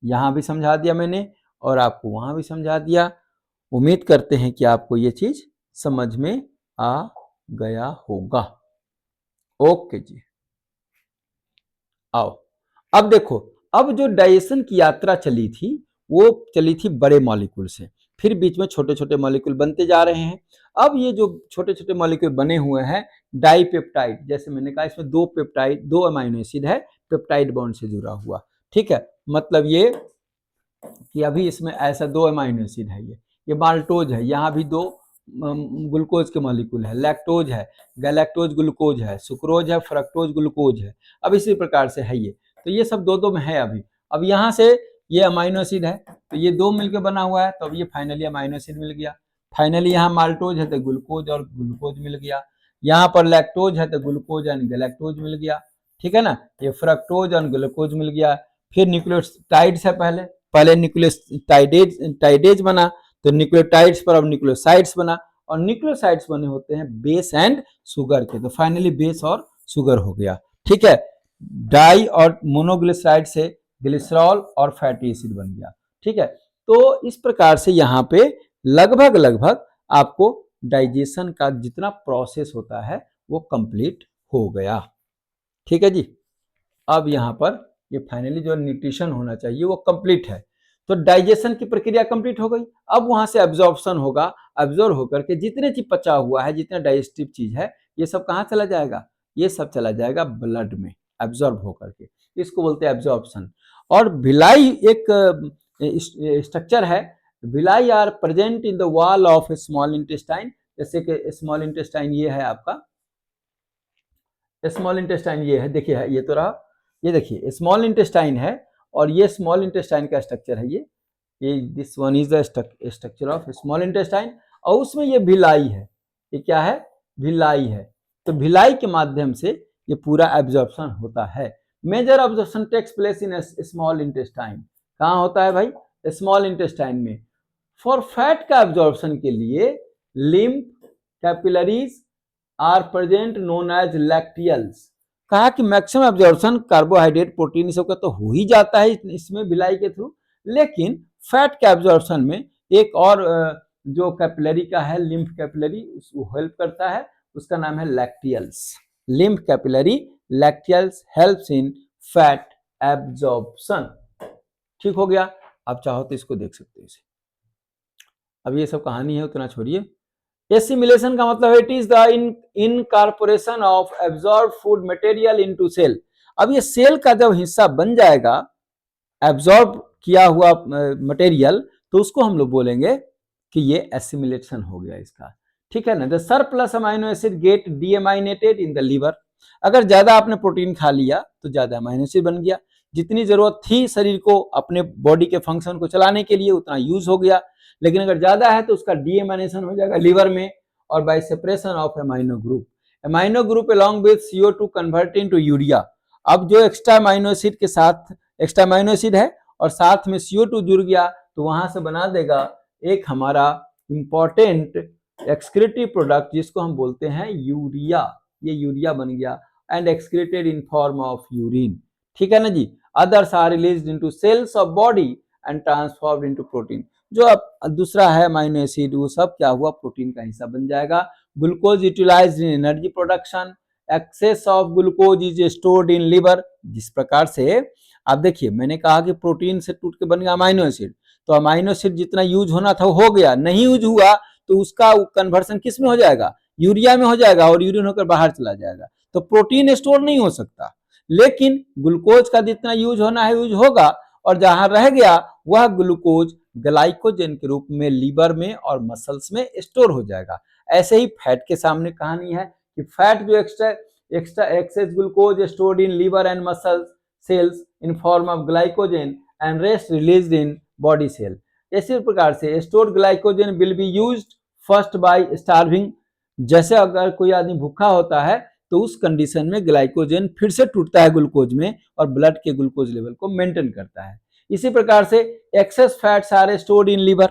यहाँ भी समझा दिया मैंने और आपको वहां भी समझा दिया। उम्मीद करते हैं कि आपको ये चीज समझ में आ गया होगा। ओके जी, आओ अब देखो, अब जो डाइजेशन की यात्रा चली थी वो चली थी बड़े मॉलिक्यूल से, फिर बीच में छोटे छोटे मॉलिक्यूल बनते जा रहे हैं। अब ये जो छोटे छोटे मॉलिक्यूल बने हुए हैं डाइपेप्टाइड, जैसे मैंने कहा इसमें दो पेप्टाइड, दो अमीनो एसिड है पेप्टाइड बॉन्ड से जुड़ा हुआ, ठीक है। मतलब ये कि अभी इसमें ऐसा दो अमीनो एसिड है, ये माल्टोज है, यहाँ भी दो ग्लूकोज के मॉलिक्यूल है, लैक्टोज है, गैलेक्टोज ग्लूकोज है, सुक्रोज है, फ्रक्टोज ग्लूकोज है। अब इसी प्रकार से है ये, तो ये सब दो दो में है अभी। अब यहाँ से ये अमीनो एसिड है तो ये दो मिलकर बना हुआ है, तो अब ये फाइनली अमीनो एसिड मिल गया। फाइनली यहाँ माल्टोज है तो ग्लूकोज और ग्लूकोज मिल गया, यहाँ पर लैक्टोज है तो ग्लूकोज एंड गैलेक्टोज मिल गया, ठीक है ना। ये फ्रक्टोज और ग्लूकोज मिल गया। फिर न्यूक्लियोटाइड्स है, पहले न्यूक्लियोटाइडेज बना, तो न्यूक्लियोटाइड्स पर अब न्यूक्लियोसाइड्स बना, और न्यूक्लियोसाइड्स बने होते हैं बेस एंड शुगर के, तो फाइनली बेस और शुगर हो गया, ठीक है। डाई और मोनोग्लिसराइड से ग्लिसरॉल और फैटी एसिड बन गया, ठीक है। तो इस प्रकार से यहाँ पे लगभग आपको डाइजेशन का जितना प्रोसेस होता है वो कंप्लीट हो गया, ठीक है जी। अब यहाँ पर ये फाइनली जो न्यूट्रिशन होना चाहिए वो कंप्लीट है, तो डाइजेशन की प्रक्रिया कंप्लीट हो गई। अब वहां से एब्जॉर्प्शन होगा, एब्जॉर्ब होकर के जितने चीज पचा हुआ है, जितना डाइजेस्टिव चीज है, ये सब कहाँ चला जाएगा? ये सब चला जाएगा ब्लड में एब्जॉर्ब होकर के, इसको बोलते हैं एब्जॉर्प्शन। और भिलाई एक स्ट्रक्चर है, villi are present in the wall of small intestine. जैसे कि स्मॉल इंटेस्टाइन ये है आपका, स्मॉल इंटेस्टाइन ये है, देखिए ये तो रहा, ये देखिए स्मॉल इंटेस्टाइन है, और ये स्मॉल इंटेस्टाइन का स्ट्रक्चर है, ये this one is the structure of small intestine. और उसमें ये भिलाई है, ये क्या है? भिलाई है। तो भिलाई के माध्यम से ये पूरा एब्जॉर्प्शन होता है। Major absorption takes place in small intestine. कहाँ होता है भाई? स्मॉल इंटेस्टाइन में। फॉर फैट का एब्जॉर्प्शन के लिए lymph capillaries are present known as lacteals. कहा कि मैक्सिमम एब्जॉर्प्शन कार्बोहाइड्रेट प्रोटीन सबका तो हो ही जाता है इसमें बिलाई के थ्रू, लेकिन फैट के एब्जॉर्प्शन में एक और जो कैपिलरी का है, लिम्फ कैपिलरी, उसको हेल्प करता है, उसका नाम है lacteals. Lymph capillary lacteals helps in fat absorption. ठीक हो गया। आप चाहो तो इसको देख सकते हो इसे। अब ये सब कहानी है, उतना छोड़िए। एसिमिलेशन का मतलब it is the incorporation of absorb food material into cell. अब ये सेल का जब हिस्सा बन जाएगा एब्जॉर्ब किया हुआ मटेरियल, तो उसको हम लोग बोलेंगे कि ये एसिमिलेशन हो गया इसका। ठीक है ना। The surplus amino acid get deaminated in the liver. अगर ज्यादा आपने प्रोटीन खा लिया तो ज्यादा अमाइनो एसिड बन गया, जितनी जरूरत थी शरीर को अपने बॉडी के फंक्शन को चलाने के लिए उतना यूज हो गया। लेकिन अगर ज्यादा है तो उसका डीएमाइनेशन हो जाएगा लीवर में, और bye separation of amino group along with CO2 convert into urea. अब जो एक्स्ट्रा अमाइनो एसिड के साथ एक्स्ट्रा अमाइनो एसिड है और साथ में CO2 जुड़ गया, तो वहां से बना देगा एक हमारा इंपॉर्टेंट एक्सक्रीटिव प्रोडक्ट जिसको हम बोलते हैं यूरिया। ये यूरिया बन गया and excreted in form of urine. ठीक है ना जी। Others are released into cells of body and transformed into protein. जो अब दूसरा है अमाइनो एसिड, वो सब क्या हुआ, प्रोटीन का हिस्सा बन जाएगा। Glucose utilized in energy production. Excess of glucose is stored in liver. जिस प्रकार से आप देखिए, मैंने कहा कि प्रोटीन से टूट के बन गया अमाइनो एसिड, तो अमाइनो एसिड जितना यूज होना था हो गया, नहीं यूज हुआ तो उसका कन्वर्सन किस में हो जाएगा, यूरिया में हो जाएगा, और यूरिन होकर बाहर चला जाएगा। तो प्रोटीन स्टोर नहीं हो सकता, लेकिन ग्लूकोज का जितना यूज होना है यूज होगा, और जहां रह गया वह ग्लूकोज ग्लाइकोजन के रूप में लीवर में और मसल्स में स्टोर हो जाएगा। ऐसे ही फैट के सामने कहानी है कि फैट जो extra excess glucose stored in liver and muscles cells in form of glycogen and rest released in body cell. इसी प्रकार से stored glycogen will be used first by starving. जैसे अगर कोई आदमी भूखा होता है तो उस कंडीशन में ग्लाइकोजन फिर से टूटता है ग्लूकोज में और ब्लड के ग्लूकोज लेवल को मेंटेन करता है। इसी प्रकार से excess fats are stored in liver.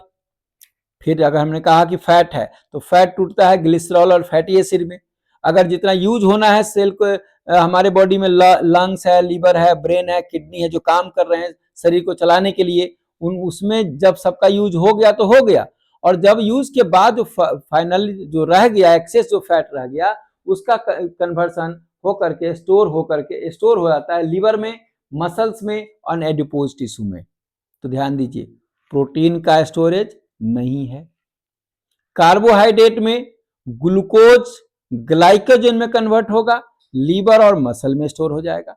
फिर अगर हमने कहा कि फैट है तो फैट टूटता है ग्लिसरॉल और फैटी एसिड में। अगर जितना यूज होना है सेल को, हमारे बॉडी में लंग्स है, लीवर है, ब्रेन है, किडनी है, जो काम कर रहे हैं शरीर को चलाने के लिए, उसमें जब सबका यूज हो गया तो हो गया, और जब यूज के बाद जो फाइनली जो रह गया एक्सेस जो फैट रह गया उसका कन्वर्सन होकर के स्टोर हो जाता है लीवर में, मसल्स में और एडिपोज टिश्यू में। तो ध्यान दीजिए, प्रोटीन का स्टोरेज नहीं है। कार्बोहाइड्रेट में ग्लूकोज ग्लाइकोजन में कन्वर्ट होगा, लीवर और मसल में स्टोर हो जाएगा।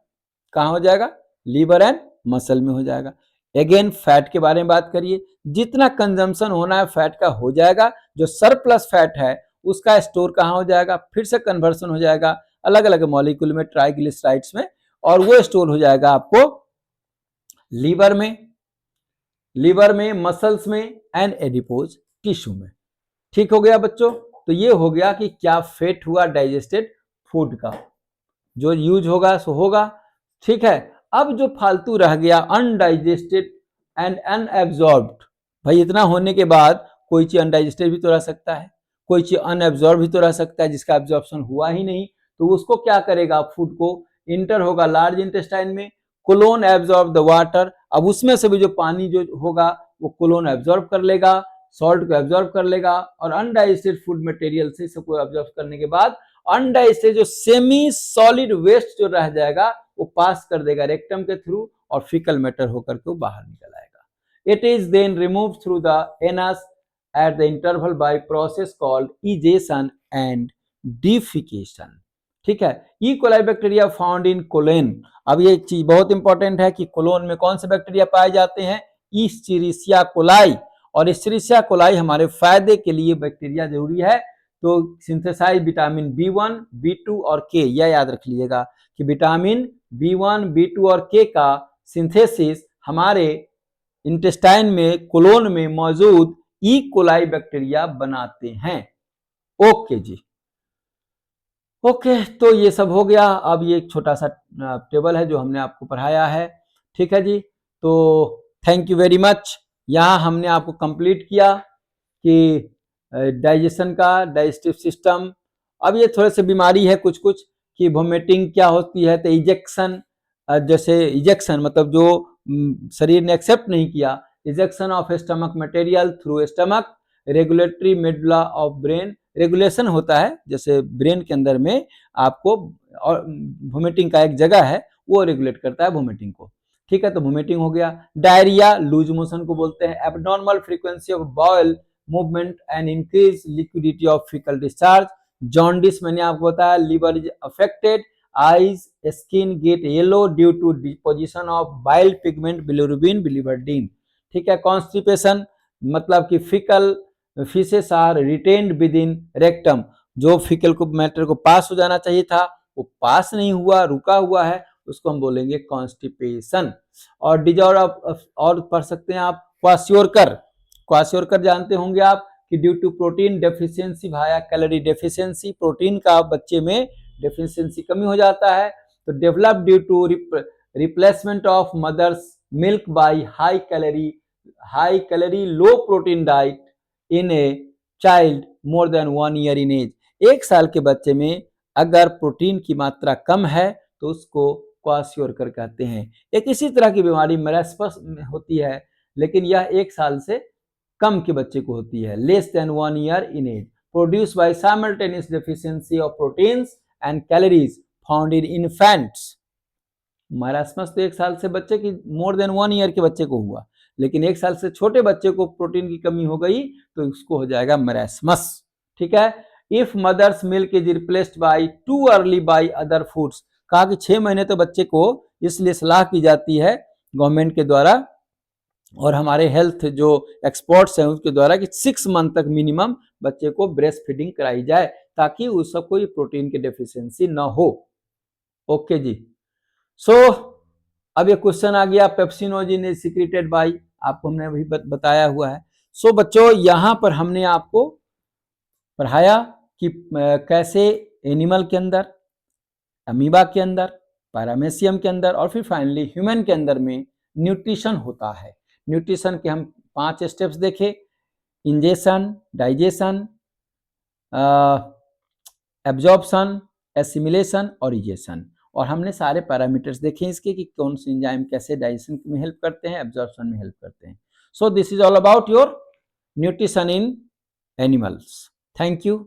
कहां हो जाएगा, लीवर एंड मसल में हो जाएगा। अगेन फैट के बारे में बात करिए, जितना कंजम्पशन होना है फैट का हो जाएगा, जो सरप्लस फैट है उसका स्टोर कहां हो जाएगा, फिर से कन्वर्सन हो जाएगा अलग अलग मॉलिक्यूल में, ट्राइग्लिसराइड्स में, और वो स्टोर हो जाएगा आपको लीवर में, मसल्स में एंड एडिपोज टिश्यू में। ठीक हो गया बच्चों। तो ये हो गया कि क्या फेट हुआ डाइजेस्टेड फूड का, जो यूज होगा सो होगा। ठीक है। अब जो फालतू रह गया अनडाइजेस्टेड एंड अनएब्जॉर्ब्ड, भाई इतना होने के बाद कोई चीज अनडाइजेस्टेड भी तो रह सकता है, कोई चीज अनएब्जॉर्ब भी तो रह सकता है जिसका एब्जॉर्प्शन हुआ ही नहीं, तो उसको क्या करेगा, फूड को इंटर होगा लार्ज इंटेस्टाइन में, कोलोन एब्जॉर्ब द वाटर। अब उसमें से भी जो पानी जो होगा वो कोलोन एब्जॉर्ब कर लेगा, सॉल्ट को एब्जॉर्ब कर लेगा, और अनडाइजेस्टेड फूड मटेरियल से सबको एब्जॉर्ब करने के बाद अनडाइजेस्टेड जो सेमी सॉलिड वेस्ट जो रह जाएगा वो पास कर देगा रेक्टम के थ्रू और फीकल मैटर होकर के बाहर निकल आएगा। It is then remove through the anus at the interval by process called egestion and defecation. ठीक है। E coli bacteria found in colon. अब ये चीज बहुत इंपॉर्टेंट है कि कोलोन में कौन से बैक्टीरिया पाए जाते हैं, इस्चेरिशिया कोलाई। और इस्चेरिशिया कोलाई हमारे फायदे के लिए बैक्टीरिया जरूरी है। तो सिंथेसाइज विटामिन B1, B2 और K, यह याद रख लीजिएगा कि विटामिन B1, B2 और K का सिंथेसिस हमारे इंटेस्टाइन में, कोलोन में मौजूद ई कोलाई बैक्टीरिया बनाते हैं। ओके जी, ओके। तो ये सब हो गया। अब ये एक छोटा सा टेबल है जो हमने आपको पढ़ाया है। ठीक है जी। तो थैंक यू वेरी मच। यहाँ हमने आपको कंप्लीट किया कि डाइजेशन का, डाइजेस्टिव सिस्टम। अब ये थोड़े से बीमारी है कुछ कुछ कि वोमिटिंग क्या होती है, तो इजेक्शन, जैसे इजेक्शन मतलब जो शरीर ने एक्सेप्ट नहीं किया, ejection of stomach material through stomach, regulatory medulla of brain, regulation होता है जैसे ब्रेन के अंदर में आपको, और वोमिटिंग का एक जगह है वो रेगुलेट करता है वोमिटिंग को। ठीक है, तो वोमिटिंग हो गया। डायरिया लूज मोशन को बोलते हैं। Abnormal frequency of bowel movement and increase liquidity of faecal discharge. Jaundice मैंने आपको बताया, liver is affected, eyes skin get yellow due to deposition of bile pigment bilirubin biliverdin. ठीक है, कॉन्स्टिपेशन मतलब कि faecal faeces are retained within rectum, जो फीकल को मैटर को पास हो जाना चाहिए था वो पास नहीं हुआ, रुका हुआ है, उसको हम बोलेंगे कॉन्स्टिपेशन। और डिजॉर्डर और पढ़ सकते हैं आप क्वासियोरकर। क्वासियोरकर जानते होंगे आप कि due to protein deficiency via calorie deficiency, protein का बच्चे में डेफिशिएंसी कमी हो जाता है, तो develop due to replacement of mother's milk by high calorie low protein diet in a child more than 1 year in age. 1 साल के बच्चे में अगर प्रोटीन की मात्रा कम है तो उसको क्वासियोरकर कहते हैं। एक इसी तरह की बीमारी मेरास्मस में होती है, लेकिन यह 1 साल से कम के बच्चे को होती है, less than 1 year in age, produce by simultaneous deficiency of proteins and calories found in infants. Marasmus तो 1 साल से बच्चे की, मोर देन 1 ईयर के बच्चे को हुआ, लेकिन 1 साल से छोटे बच्चे को प्रोटीन की कमी हो गई तो उसको हो जाएगा मेरास्मस। ठीक है, if mother's milk is replaced by too early by other foods, कहा कि 6 महीने तो बच्चे को इसलिए सलाह की जाती है गवर्नमेंट के द्वारा और हमारे हेल्थ जो एक्सपर्ट्स हैं उसके द्वारा कि 6 मंथ तक मिनिमम बच्चे को ब्रेस्ट फीडिंग कराई जाए ताकि उसका कोई प्रोटीन की डेफिशिएंसी ना हो। ओके जी, सो अब ये क्वेश्चन आ गया, पेप्सिनोजिन इज सिक्रेटेड बाय, आपको हमने अभी बताया हुआ है। सो बच्चों यहां पर हमने आपको पढ़ाया कि कैसे एनिमल के अंदर, अमीबा के अंदर, पैरामेसियम के अंदर और फिर फाइनली ह्यूमन के अंदर में न्यूट्रिशन होता है। न्यूट्रिशन के हम 5 स्टेप्स देखे, इंजेशन, डाइजेशन, एब्जॉर्प्शन, एसिमिलेशन और इजेशन, और हमने सारे पैरामीटर्स देखे इसके कि कौन से एंजाइम कैसे डाइजेशन में हेल्प करते हैं, एब्जॉर्प्शन में हेल्प करते हैं। So this is all about your nutrition in animals. Thank you.